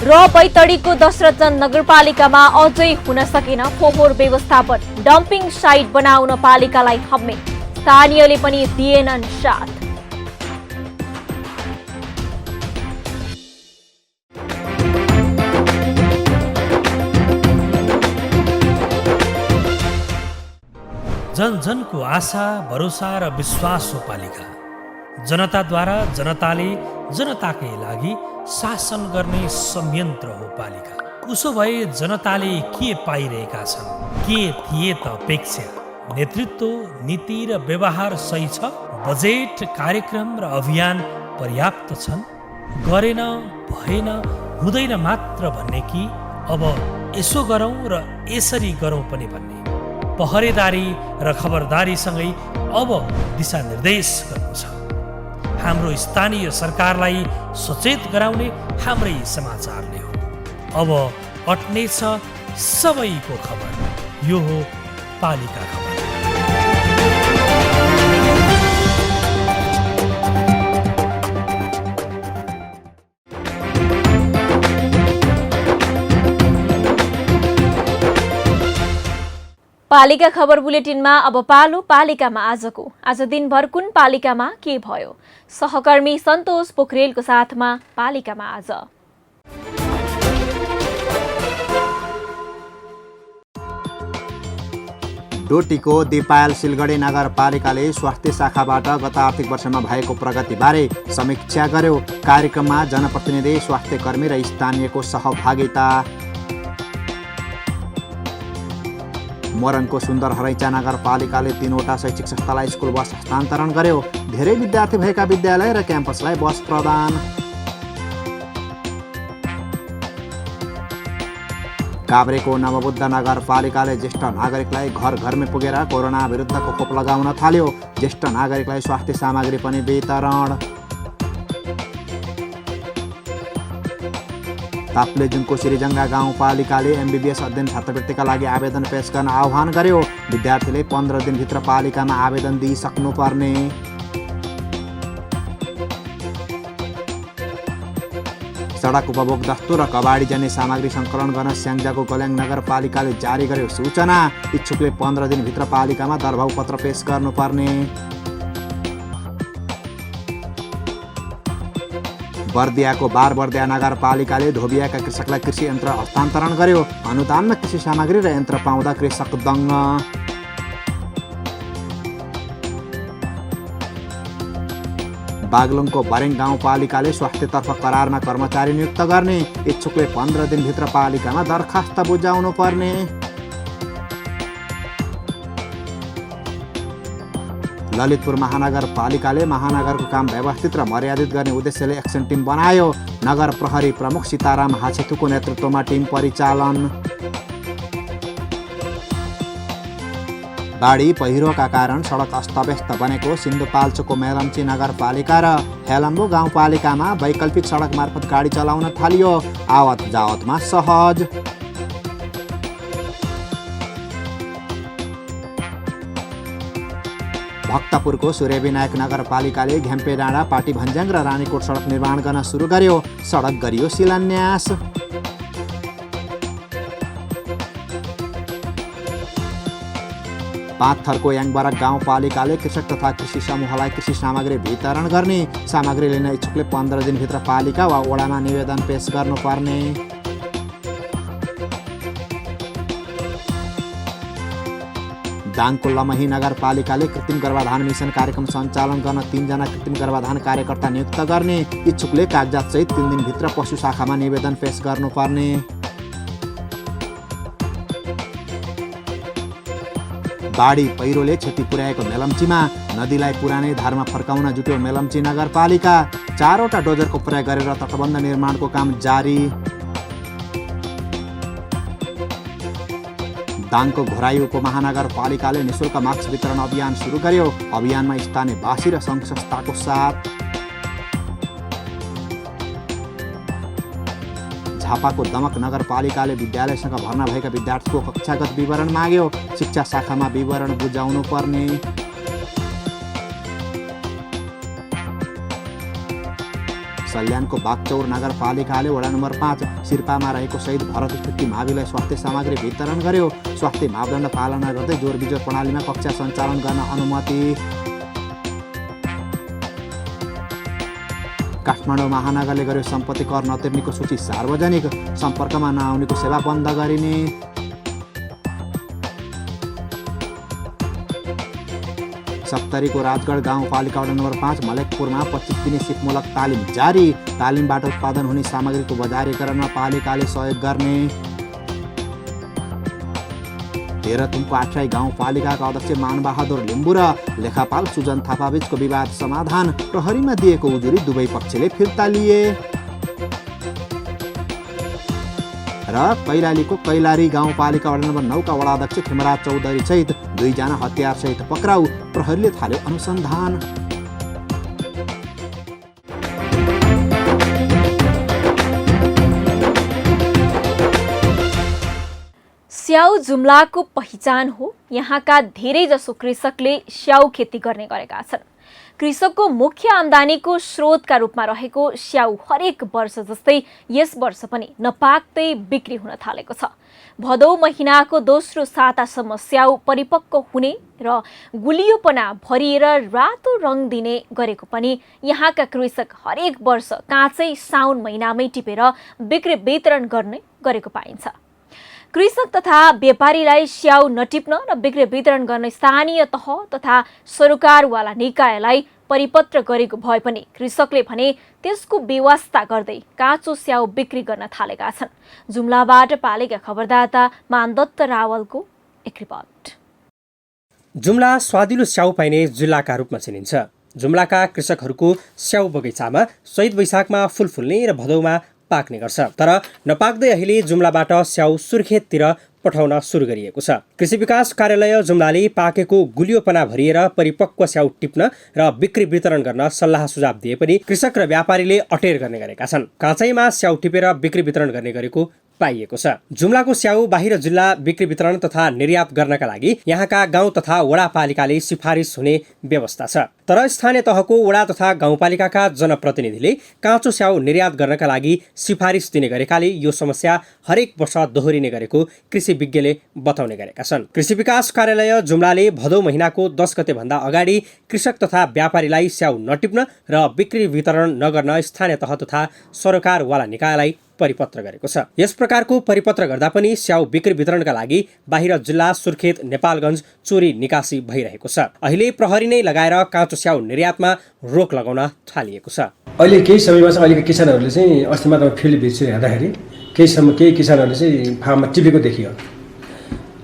र बैतडीको दशरथगञ्ज नगरपालिकामा अझै हुन सकेन फोहोर व्यवस्थापन, डम्पिङ साइट बनाउन पालिकालाई हम्मे, स्थानीयले पनि दिएनन् साथ। जन जनको आशा, भरोसा र विश्वास हो पालिका। जनताद्वारा जनताले जनताकै लागि शासन गर्ने संयन्त्र हो पालिका। उसो भए जनताले के पाइरहेका छन्? के थिए त अपेक्षा? नेतृत्व, नीति र व्यवहार सही छ? बजेट, कार्यक्रम र अभियान पर्याप्त छन्? गरेन, भएन, हुँदैन मात्र भन्ने कि अब यसो गरौँ र यसरी गरौँ पनि भन्ने? पहरेदारी र खबरदारीसँगै अब दिशानिर्देश गर्नु छ। हाम्रो स्थानीय सरकारलाई सचेत गराउने हाम्रै समाचारले हो। अब अट्नेछ सबैको खबर। यो हो पालिका खबर। पालिका खबर बुलेटिनमा अब पालो पालिकामा आजको। आज दिनभर कुन पालिकामा के भयो? सहकर्मी सन्तोष पोखरेलको साथमा पालिकामा आज। डोटीको दिपायल सिलगढी नगरपालिकाले स्वास्थ्य शाखाबाट गत आर्थिक वर्षमा भएको प्रगतिबारे समीक्षा गर्यो। कार्यक्रममा जनप्रतिनिधि, स्वास्थ्य कर्मी र स्थानीयको सहभागिता। मोरङको सुन्दर हरैचा नगरपालिकाले 3वटा शैक्षिक संस्थालाई स्कुल बस हस्तान्तरण गर्यो। धेरै विद्यार्थी भएका विद्यालय र क्याम्पसलाई बस प्रदान। काभ्रेको नवबुद्ध नगरपालिकाले ज्येष्ठ नागरिकलाई घर घरमै पुगेर कोरोना विरुद्धको खोप लगाउन थाल्यो। ज्येष्ठ नागरिकलाई स्वास्थ्य सामग्री पनि वितरण। ताप्लेजुङको श्रीजङ्गा गाउँपालिकाले MBBS अध्ययन छात्रवृत्तिका लागि आवेदन पेश गर्न आह्वान गर्यो। विद्यार्थीले 15 दिनभित्र पालिकामा आवेदन दिइसक्नुपर्ने। सडक उपभोग दस्तुर र कबाडीजन्य सामग्री सङ्कलन गर्न स्याङ्जाको गल्याङ नगरपालिकाले जारी गर्यो सूचना। इच्छुकले 15 दिनभित्र पालिकामा दरभाउ पत्र पेश गर्नुपर्ने। बर्दियाको बारबर्दिया नगरपालिकाले धोबियाका कृषकलाई कृषि यन्त्र हस्तान्तरण गर्यो। अनुदानमा कृषि सामग्री र यन्त्र पाउँदा कृषक दङ्ग। बागलुङको बरेङ गाउँपालिकाले स्वास्थ्यतर्फ करारमा कर्मचारी नियुक्त गर्ने। इच्छुकले 15 दिनभित्र पालिकामा दरखास्त बुझाउनु पर्ने। ललितपुर महानगरपालिकाले महानगरको काम व्यवस्थित र मर्यादित गर्ने उद्देश्यले एक्सन टिम बनायो। नगर प्रहरी प्रमुख सीताराम हाछेतुको नेतृत्वमा टिम परिचालन। बाढी पहिरोका कारण सडक अस्तव्यस्त बनेको सिन्धुपाल्चोकको मेलम्ची नगरपालिका र हेलम्बु गाउँपालिकामा वैकल्पिक सडक मार्फत गाडी चलाउन थालियो। आवत जावतमा सहज। भक्तपुरको सूर्यविनायक नगरपालिकाले घ्याम्पे डाँडा, पाटी भन्ज्याङ र रानीकोट सडक निर्माण गर्न सुरु गर्यो। सडक गरियो शिलान्यास। पाँचथरको याङबारक गाउँपालिकाले कृषक तथा कृषि समूहलाई कृषि सामग्री वितरण गर्ने। सामग्री लिन इच्छुकले 15 दिनभित्र पालिका वा वडामा निवेदन पेश गर्नुपर्ने। दाङको लमही नगरपालिकाले कृत्रिम गर्भाधान मिसन कार्यक्रम सञ्चालन गर्न 3 जना कृत्रिम गर्भाधान कार्यकर्ता नियुक्त गर्ने। इच्छुकले कागजातसहित 3 दिनभित्र पशु शाखामा निवेदन पेश गर्नुपर्ने। बाढी पहिरोले क्षति पुर्याएको मेलम्चीमा नदीलाई पुरानै धारमा फर्काउन जुट्यो मेलम्ची नगरपालिका। 4वटा डोजरको प्रयोग गरेर तटबन्ध निर्माणको काम जारी। दाङको घोराई उपमहानगरपालिकाले निःशुल्क मास्क वितरण अभियान सुरु गर्यो। अभियानमा स्थानीयवासी र सङ्घ संस्थाको साथ। झापाको दमक नगरपालिकाले विद्यालयसँग भर्ना भएका विद्यार्थीको कक्षागत विवरण माग्यो। शिक्षा शाखामा विवरण बुझाउनु पर्ने। सल्यानको बागचौर नगरपालिकाले वडा नम्बर 5 सिर्पामा रहेको शहीद भरत स्मृति माविलाई स्वास्थ्य सामग्री वितरण गर्यो। स्वास्थ्य मापदण्ड पालना गर्दै जोर बिजोर प्रणालीमा कक्षा सञ्चालन गर्न अनुमति। काठमाडौँ महानगरले गर्यो सम्पत्ति कर नतिर्नेको सूची सार्वजनिक। सम्पर्कमा नआउनेको सेवा बन्द गरिने। सप्तरीको राजगढ गाउँपालिका वडा नम्बर 5 मलेकपुरमा 25 दिने सिपमूलक तालिम जारी। तालिमबाट उत्पादन हुने सामग्रीको बजारीकरणमा पालिकाले सहयोग गर्ने। तेह्रथुमको आठराई गाउँपालिकाका अध्यक्ष मानबहादुर लिम्बू र लेखापाल सुजन थापाबीचको विवाद समाधान। प्रहरीमा दिएको उजुरी दुवै पक्षले फिर्ता लिए। र कैलालीको कैलारी गाउँपालिका वडा नम्बर 9 का वडाध्यक्ष खिमराज चौधरी सहित 2 जना हतियार सहित पक्राउ। प्रहरीले थाल्यो अनुसन्धान। स्याउ जुम्लाको पहिचान हो। यहाँका धेरैजसो कृषकले स्याउ खेती गर्ने गरेका छन्। कृषकको मुख्य आम्दानीको स्रोतका रूपमा रहेको स्याउ हरेक वर्ष जस्तै यस वर्ष पनि नपाक्दै बिक्री हुन थालेको छ। भदौ महिनाको दोस्रो सातासम्म स्याउ परिपक्व हुने र गुलियोपना भरिएर रातो रङ दिने गरेको पनि यहाँका कृषक हरेक वर्ष काँचै साउन महिनामै टिपेर बिक्री वितरण गर्ने गरेको पाइन्छ। कृषक तथा व्यापारीलाई स्याउ नटिप्न र बिक्री वितरण गर्न स्थानीय तह तथा सरकारवाला निकायलाई परिपत्र गरेको भए पनि कृषकले भने त्यसको व्यवस्था गर्दै काँचो स्याउ बिक्री गर्न थालेका छन्। जुम्लाबाट पालेका खबरदाता मानदत्त रावलको एक रिपोर्ट। जुम्ला स्वादिलो स्याउ पाइने जिल्लाका रूपमा चिनिन्छ। जुम्लाका कृषकहरूको स्याउ बगैँचामा चैत वैशाखमा फूल फुल्ने र भदौमा पाक्ने गर्छ। तर नपाक्दै अहिले जुम्लाबाट स्याउ सुर्खेततिर पठाउन सुरु गरिएको छ। कृषि विकास कार्यालय जुम्लाले पाकेको गुलियोपना भरिएर परिपक्व स्याउ टिप्न र बिक्री वितरण गर्न सल्लाह सुझाव दिए पनि कृषक र व्यापारीले अटेर गर्ने गरेका छन्। काँचैमा स्याउ टिपेर बिक्री वितरण गर्ने गरेको पाइएको छ। जुम्लाको स्याउ बाहिर जिल्ला बिक्री वितरण तथा निर्यात गर्नका लागि यहाँका गाउँ तथा वडापालिकाले सिफारिस हुने व्यवस्था छ। तर स्थानीय तहको वडा तथा गाउँपालिकाका जनप्रतिनिधिले काँचो स्याउ निर्यात गर्नका लागि सिफारिस दिने गरेकाले यो समस्या हरेक वर्ष दोहोरिने गरेको कृषि विज्ञले बताउने गरेका छन्। कृषि विकास कार्यालय जुम्लाले भदौ महिनाको 10 गते भन्दा अगाडि कृषक तथा व्यापारीलाई स्याउ नटिप्न र बिक्री वितरण नगर्न स्थानीय तह तथा सरकारवाला निकायलाई परिपत्र गरेको छ। यस प्रकारको परिपत्र गर्दा पनि स्याउ बिक्री वितरणका लागि बाहिर जिल्ला सुर्खेत नेपालगञ्ज चोरी निकासी भइरहेको छ। अहिले प्रहरी नै लगाएर काँचो स्याउ निर्यातमा रोक लगाउन थालिएको छ। अहिले केही समयमा चाहिँ अहिलेका किसानहरूले चाहिँ अस्ति मात्र फिल्ड भिजिट हेर्दाखेरि केही किसानहरूले चाहिँ फार्ममा टिपेको देखियो।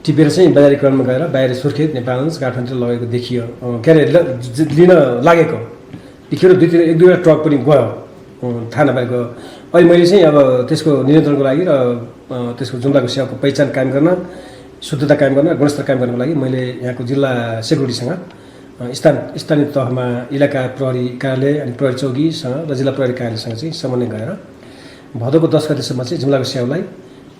टिपेर चाहिँ बजारीकरणमा गएर बाहिर सुर्खेत नेपालगञ्ज काठमाडौँ लगेको देखियो। के अरे लिन लागेको देखियो। 1-2 ट्रक पनि गयो थाहा नपाएको। अहिले मैले चाहिँ अब त्यसको नियन्त्रणको लागि र त्यसको जुम्लाको स्याउको पहिचान कायम गर्न, शुद्धता कायम गर्न, गुणस्तर कायम गर्नको लागि मैले यहाँको जिल्ला सेक्युरिटीसँग स्थानीय तहमा इलाका प्रहरी कार्यालय अनि प्रहरी चौकीसँग र जिल्ला प्रहरी कार्यालयसँग चाहिँ समन्वय गरेर भदौको 10 गतेसम्म चाहिँ जुम्लाको स्याउलाई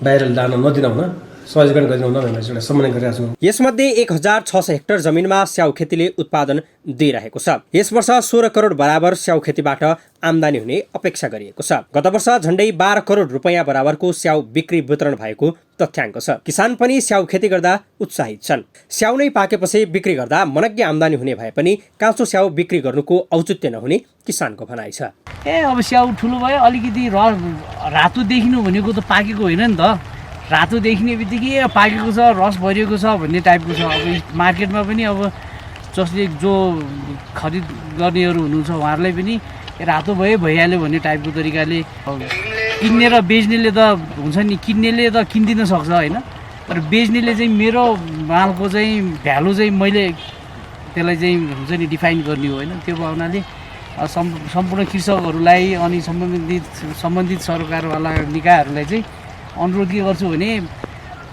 बाहिर लान नदिन हुन सहजीकरण गरिदिनु हुन भनेर एउटा समन्वय गरिरहेको छु। यसमध्ये 1600 हेक्टर जमिनमा स्याउ खेतीले उत्पादन दिइरहेको छ। यस वर्ष 16 करोड बराबर स्याउ खेतीबाट आम्दानी हुने अपेक्षा गरिएको छ। गत वर्ष झण्डै 12 करोड रुपैयाँ बराबरको स्याउ बिक्री वितरण भएको तथ्याङ्क छ। किसान पनि स्याउ खेती गर्दा उत्साहित छन्। स्याउ नै पाकेपछि बिक्री गर्दा मनग्गे आम्दानी हुने भए पनि काँचो स्याउ बिक्री गर्नुको औचित्य नहुने किसानको भनाइ छ। अब स्याउ ठुलो भयो, अलिकति रातो देखिनु भनेको त पाकेको होइन नि त। रातो देखिने बित्तिकै पाकेको छ, रस भरिएको छ भन्ने टाइपको छ। अब मार्केटमा पनि अब जो खरिद गर्नेहरू हुनुहुन्छ उहाँहरूलाई पनि रातो भइहाल्यो भन्ने टाइपको तरिकाले किन्ने र बेच्नेले त हुन्छ नि, किन्नेले त किनिदिन सक्छ होइन, तर बेच्नेले चाहिँ मेरो मालको चाहिँ भ्यालु चाहिँ मैले त्यसलाई चाहिँ हुन्छ नि डिफाइन गर्ने हो होइन। त्यो भावनाले सम्पूर्ण कृषकहरूलाई अनि सम्बन्धित सरकारवाला निकायहरूलाई चाहिँ अनुरोध के गर्छु भने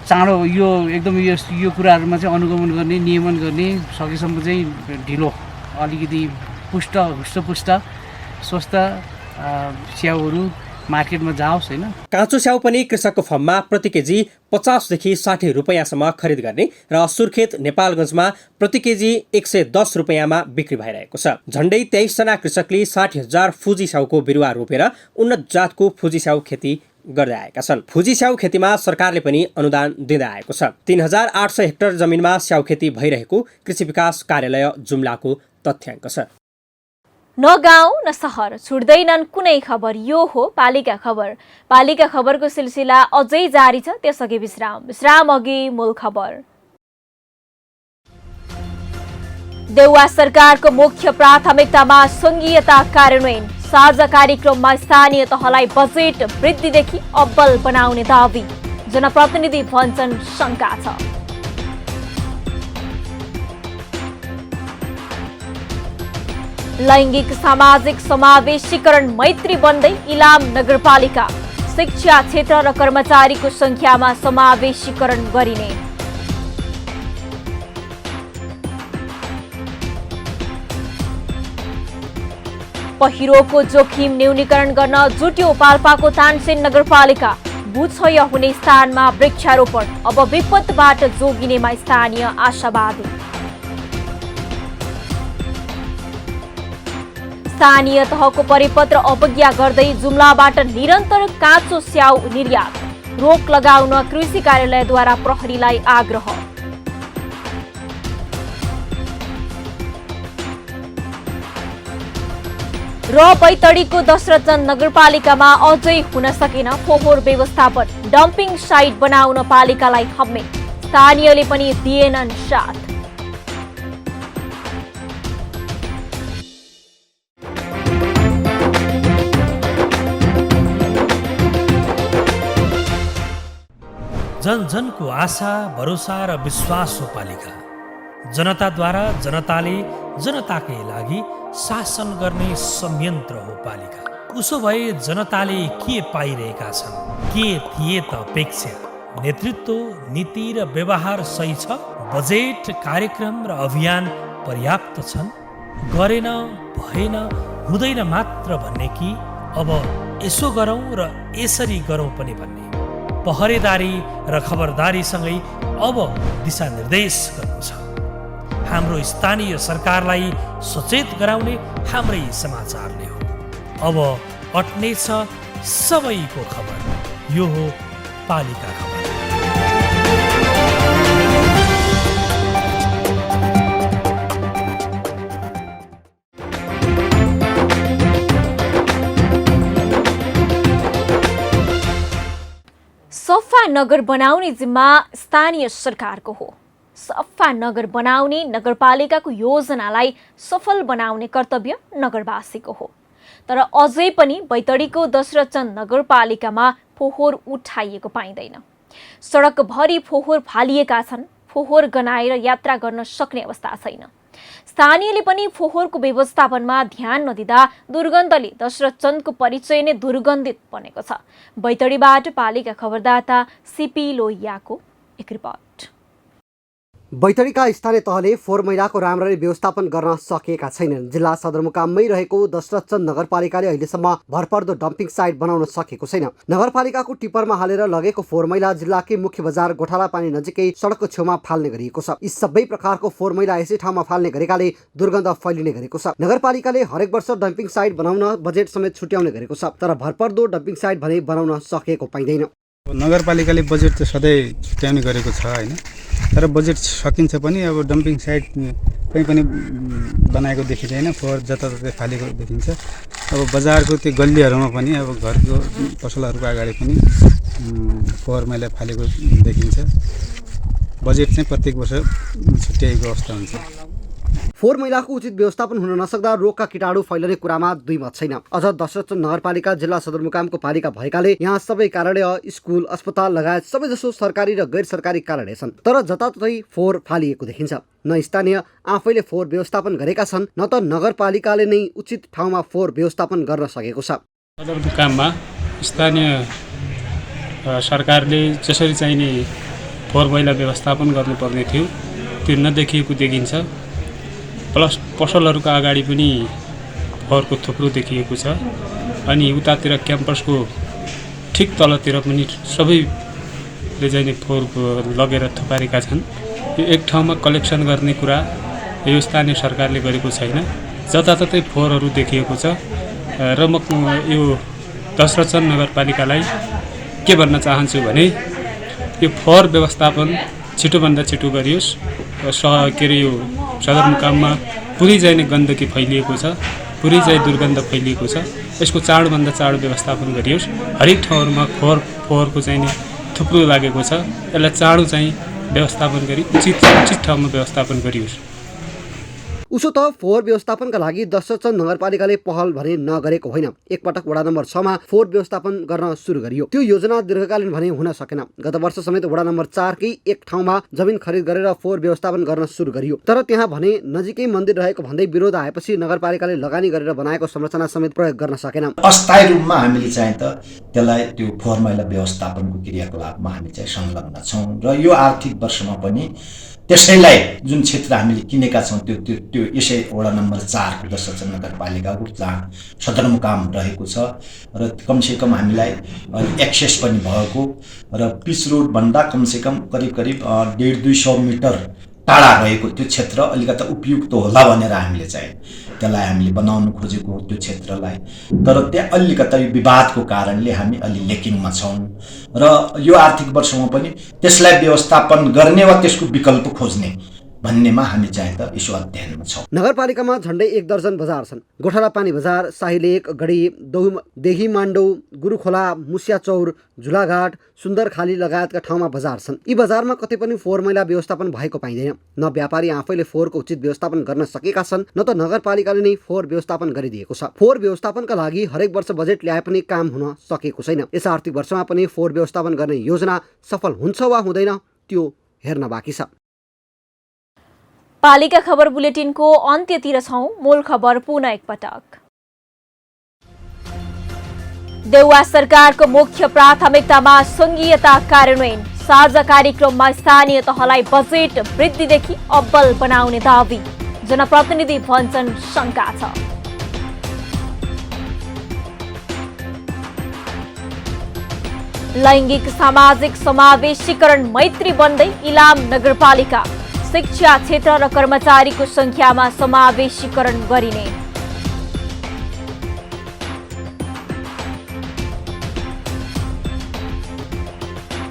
चाँडो यो एकदम यो कुराहरूमा चाहिँ अनुगमन गर्ने, नियमन गर्ने, सकेसम्म चाहिँ ढिलो अलिकति हृष्टपुष्ट स्वस्थ स्याउहरू मार्केटमा जाओस् होइन। काँचो स्याउ पनि कृषकको फर्ममा प्रति केजी 50 देखि 60 रुपैयाँसम्म खरिद गर्ने र सुर्खेत नेपालगञ्जमा प्रति केजी 110 रुपैयाँमा बिक्री भइरहेको छ। झण्डै 23 जना कृषकले 60,000 फुजी स्याउको बिरुवा रोपेर उन्नत जातको फुजी स्याउ खेती गर्दै आएका छन्। फुजी स्याउ खेतीमा सरकारले पनि अनुदान दिँदै आएको छ। 3800 हेक्टर जमिनमा स्याउ खेती भइरहेको कृषि विकास कार्यालय जुम्लाको तथ्याङ्क छ। न गाउँ न सहर छुट्दैनन् कुनै खबर, यो हो पालिका खबर। पालिका खबरको सिलसिला अझै जारी छ, त्यसअघि विश्राम अघि मूल खबर। देउवा सरकारको मुख्य प्राथमिकतामा संघीयता कार्यान्वयन, साझा कार्यक्रममा स्थानीय तहलाई बजेट वृद्धिदेखि अब्बल बनाउने दावी, जनप्रतिनिधि भन्छन् शंका छ। लैंगिक सामाजिक समावेशीकरण मैत्री बन्दै इलाम नगरपालिका, शिक्षा क्षेत्र र कर्मचारीको संख्यामा समावेशीकरण गरिने। पहिरोको जोखिम न्यूनीकरण गर्न जुट्यो पाल्पाको तानसेन नगरपालिका, भूक्षय हुने स्थानमा वृक्षारोपण, अब विपदबाट जोगिनेमा स्थानीय आशावादी। स्थानीय तहको परिपत्र अवज्ञा गर्दै जुम्लाबाट निरन्तर काँचो स्याउ निर्यात, रोक लगाउन कृषि कार्यालयद्वारा प्रहरीलाई आग्रह। र बैतडीको दशरथचन्द नगरपालिकामा अझै हुन सकेन फोहोर व्यवस्थापन, डम्पिङ साइट बनाउन पालिकालाई हम्मे, स्थानीयले पनि दिएनन् साथ। जन जनको आशा भरोसा र विश्वास हो पालिका। जनताद्वारा जनताले जनताकै लागि शासन गर्ने संयन्त्र हो पालिका। उसो भए जनताले के पाइरहेका छन्, के थिए त अपेक्षा? नेतृत्व, नीति र व्यवहार सही छ? बजेट, कार्यक्रम र अभियान पर्याप्त छन्? गरेन, भएन, हुँदैन मात्र भन्ने कि अब यसो गरौँ र यसरी गरौँ पनि भन्ने? पहरेदारी र खबरदारीसँगै अब दिशानिर्देश गर्नु छ। हाम्रो स्थानीय सरकारलाई सचेत गराउने हाम्रै समाचारले हो। अब अट्नेछ सबैको खबर, यो हो पालिका खबर। सफा नगर बनाउने जिम्मा स्थानीय सरकारको हो। सफा नगर बनाउने नगरपालिकाको योजनालाई सफल बनाउने कर्तव्य नगरवासीको हो। तर अझै पनि बैतडीको दशरथचन्द नगरपालिकामा फोहोर उठाइएको पाइँदैन। सडकभरि फोहोर फालिएका छन्, फोहोर गनाएर यात्रा गर्न सक्ने अवस्था छैन। स्थानीयले पनि फोहोरको व्यवस्थापनमा ध्यान नदिँदा दुर्गन्धले दशरथचन्दको परिचय नै दुर्गन्धित बनेको छ। बैतडीबाट पालिका खबरदाता सीपी लोहियाको एक रिपोर्ट। बैतडीका स्थानीय तहले फोहोर मैलाको राम्ररी व्यवस्थापन गर्न सकेका छैनन्। जिल्ला सदरमुकाममै रहेको दशरथचन्द नगरपालिकाले अहिलेसम्म भरपर्दो डम्पिङ साइट बनाउन सकेको छैन। नगरपालिकाको टिप्परमा हालेर लगेको फोहोर मैला जिल्लाकै मुख्य बजार गोठाला पानी नजिकै सडकको छेउमा फाल्ने गरिएको छ। यी सबै प्रकारको फोहोर मैला यसै ठाउँमा फाल्ने गरेकाले दुर्गन्ध फैलिने गरेको छ। नगरपालिकाले हरेक वर्ष डम्पिङ साइट बनाउन बजेट समेत छुट्याउने गरेको छ, तर भरपर्दो डम्पिङ साइट भने बनाउन सकेको पाइँदैन। नगरपालिकाले बजेट त सधैँ छुट्याउने गरेको छ होइन, तर बजेट सकिन्छ पनि अब डम्पिङ साइट कहीँ पनि बनाएको देखिँदैन। फोहोर जताततै फालेको देखिन्छ। अब बजारको त्यो गल्लीहरूमा पनि अब घरको पसलहरूको अगाडि पनि फोहोर मैला फालेको देखिन्छ। बजेट चाहिँ प्रत्येक वर्ष छुट्याएको अवस्था हुन्छ। फोहोर मैलाको उचित व्यवस्थापन हुन नसक्दा रोगका कीटाणु फैलने कुरामा दुई मत छैन। अझ दशरथचन्द नगरपालिका जिल्ला सदरमुकामको पालिका भएकाले यहाँ सबै कार्यालय, स्कुल, अस्पताल लगायत सबैजसो सरकारी र गैर सरकारी कार्यालय छन्, तर जताततै फोहोर फालिएको देखिन्छ। न स्थानीय आफैले फोहोर व्यवस्थापन गरेका छन्, न त नगरपालिकाले नै उचित ठाउँमा फोहोर व्यवस्थापन गर्न सकेको छ। सदरमुकाममा स्थानीय सरकारले जसरी चाहिने फोहोर मैला व्यवस्थापन गर्नुपर्ने थियो त्यो नदेखिएको देखिन्छ। प्लस पसलहरूका अगाडि पनि फोहोरको थुप्रो देखिएको छ। अनि उतातिर क्याम्पसको ठिक तलतिर पनि सबैले चाहिँ नि फोहोर लगेर थुपारेका छन्। यो एक ठाउँमा कलेक्सन गर्ने कुरा यो स्थानीय सरकारले गरेको छैन, जताततै फोहोरहरू देखिएको छ। र म यो दशरथन नगरपालिकालाई के भन्न चाहन्छु भने यो फोहोर व्यवस्थापन छिटोभन्दा छिटो गरियोस्। के अरे यो सदरमुकाममा पुरै चाहिँ नि गन्दगी फैलिएको छ, पुरै चाहिँ दुर्गन्ध फैलिएको छ। यसको चाँडोभन्दा चाँडो व्यवस्थापन गरियोस्। हरेक ठाउँहरूमा फोहोरको चाहिँ नि थुप्रो लागेको छ, यसलाई चाँडो चाहिँ व्यवस्थापन गरी उचित ठाउँमा व्यवस्थापन गरियोस्। उसो त फोहोर व्यवस्थापनका लागि दशरथन नगरपालिकाले पहल भने नगरेको होइन। एकपटक वडा नम्बर 6 मा फोहोर व्यवस्थापन गर्न सुरु गरियो। त्यो योजना दीर्घकालीन भने हुन सकेन। गत वर्ष समेत वडा नम्बर 4 कै एक ठाउँमा जमिन खरिद गरेर फोहोर व्यवस्थापन गर्न सुरु गरियो। तर त्यहाँ भने नजिकै मन्दिर रहेको भन्दै विरोध आएपछि नगरपालिकाले लगानी गरेर बनाएको संरचना समेत प्रयोग गर्न सकेन। अस्थायी रूपमा हामीले चाहिँ त त्यसलाई त्यो फोहोर मैला व्यवस्थापनको क्रियाकलापमा हामी चाहिँ संलग्न छौँ र यो आर्थिक वर्षमा पनि त्यसैलाई जुन क्षेत्र हामीले किनेका छौँ त्यो यसै वडा नम्बर 4 को दशरथन नगरपालिकाको जहाँ सदरमुकाम रहेको छ र कमसेकम हामीलाई एक्सेस पनि भएको र पिच रोड भन्दा कमसेकम करिब 150-200 मिटर टाढा रहेको त्यो क्षेत्र अलिकता उपयुक्त होला भनेर हामीले चाहिँ त्यसलाई हामीले बनाउन खोजेको त्यो क्षेत्रलाई। तर त्यहाँ अलिकता यो विवादको कारणले हामी अलि लेकिङमा छौँ र यो आर्थिक वर्षमा पनि त्यसलाई व्यवस्थापन गर्ने वा त्यसको विकल्प खोज्ने भन्नेमा हामी चाहिँ त यसो अध्ययनमा छौँ। नगरपालिकामा झन्डै 1 दर्जन बजार छन्। गोठाला पानी बजार, शाहीलेक, गढी, देही माण्डौ, गुरुखोला, मुसियाचौर, झुलाघाट, सुन्दरखाली लगायतका ठाउँमा बजार छन्। यी बजारमा कतै पनि फोहोर मैला व्यवस्थापन भएको पाइँदैन। न व्यापारी आफैले फोहोरको उचित व्यवस्थापन गर्न सकेका छन्, न त नगरपालिकाले नै फोहोर व्यवस्थापन गरिदिएको छ। फोहोर व्यवस्थापनका लागि हरेक वर्ष बजेट ल्याए पनि काम हुन सकेको छैन। यस आर्थिक वर्षमा पनि फोहोर व्यवस्थापन गर्ने योजना सफल हुन्छ वा हुँदैन त्यो हेर्न बाँकी छ। पालिका खबर बुलेटिनको अन्त्यतिर छौं। मूल खबर पुनः एकपटक। देउवा सरकारको मुख्य प्राथमिकतामा संघीयता कार्यान्वयन। साझा कार्यक्रममा स्थानीय तहलाई बजेट वृद्धिदेखि अब्बल बनाउने दावी। जनप्रतिनिधि भन्छन् शंका छ। लैंगिक सामाजिक समावेशीकरण मैत्री बन्दै इलाम नगरपालिका। शिक्षा क्षेत्र र कर्मचारीको संख्यामा समावेशीकरण गरिने।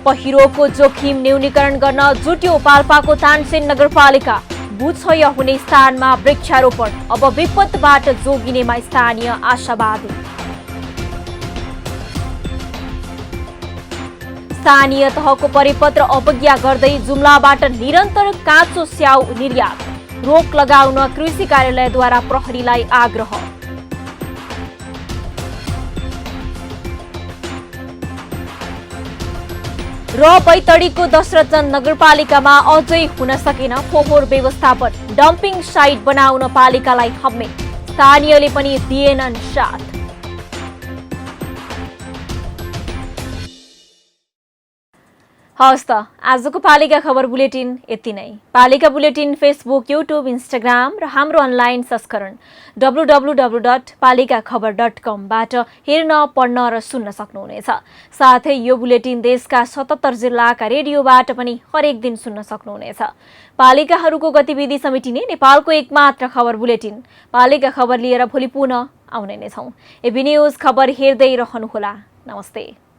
पहिरोको जोखिम न्यूनीकरण गर्न जुट्यो पाल्पाको तानसेन नगरपालिका। बुझ्छ हुने स्थानमा वृक्षारोपण। अब विपदबाट जोगिनेमा स्थानीय आशावादी। स्थानीय तहको परिपत्र अवज्ञा गर्दै जुम्लाबाट निरन्तर काँचो स्याउ निर्यात। रोक लगाउन कृषि कार्यालयद्वारा प्रहरीलाई आग्रह। र बैतडीको दशरथन नगरपालिकामा अझै हुन सकेन फोहोर व्यवस्थापन। डम्पिङ साइट बनाउन पालिकालाई हम्मे। स्थानीयले पनि दिएनन् साथ। हवस् त आजको पालिका खबर बुलेटिन यति नै। पालिका बुलेटिन फेसबुक, युट्युब, इन्स्टाग्राम र हाम्रो अनलाइन संस्करण www.palikakhbar.com बाट हेर्न, पढ्न र सुन्न सक्नुहुनेछ। साथै यो बुलेटिन देशका 77 जिल्लाका रेडियोबाट पनि हरेक दिन सुन्न सक्नुहुनेछ। पालिकाहरूको गतिविधि समेटिने नेपालको एकमात्र खबर बुलेटिन पालिका खबर लिएर भोलि पुनः आउने नै छौं। एबी न्यूज खबर हेर्दै रहनुहोला। नमस्ते।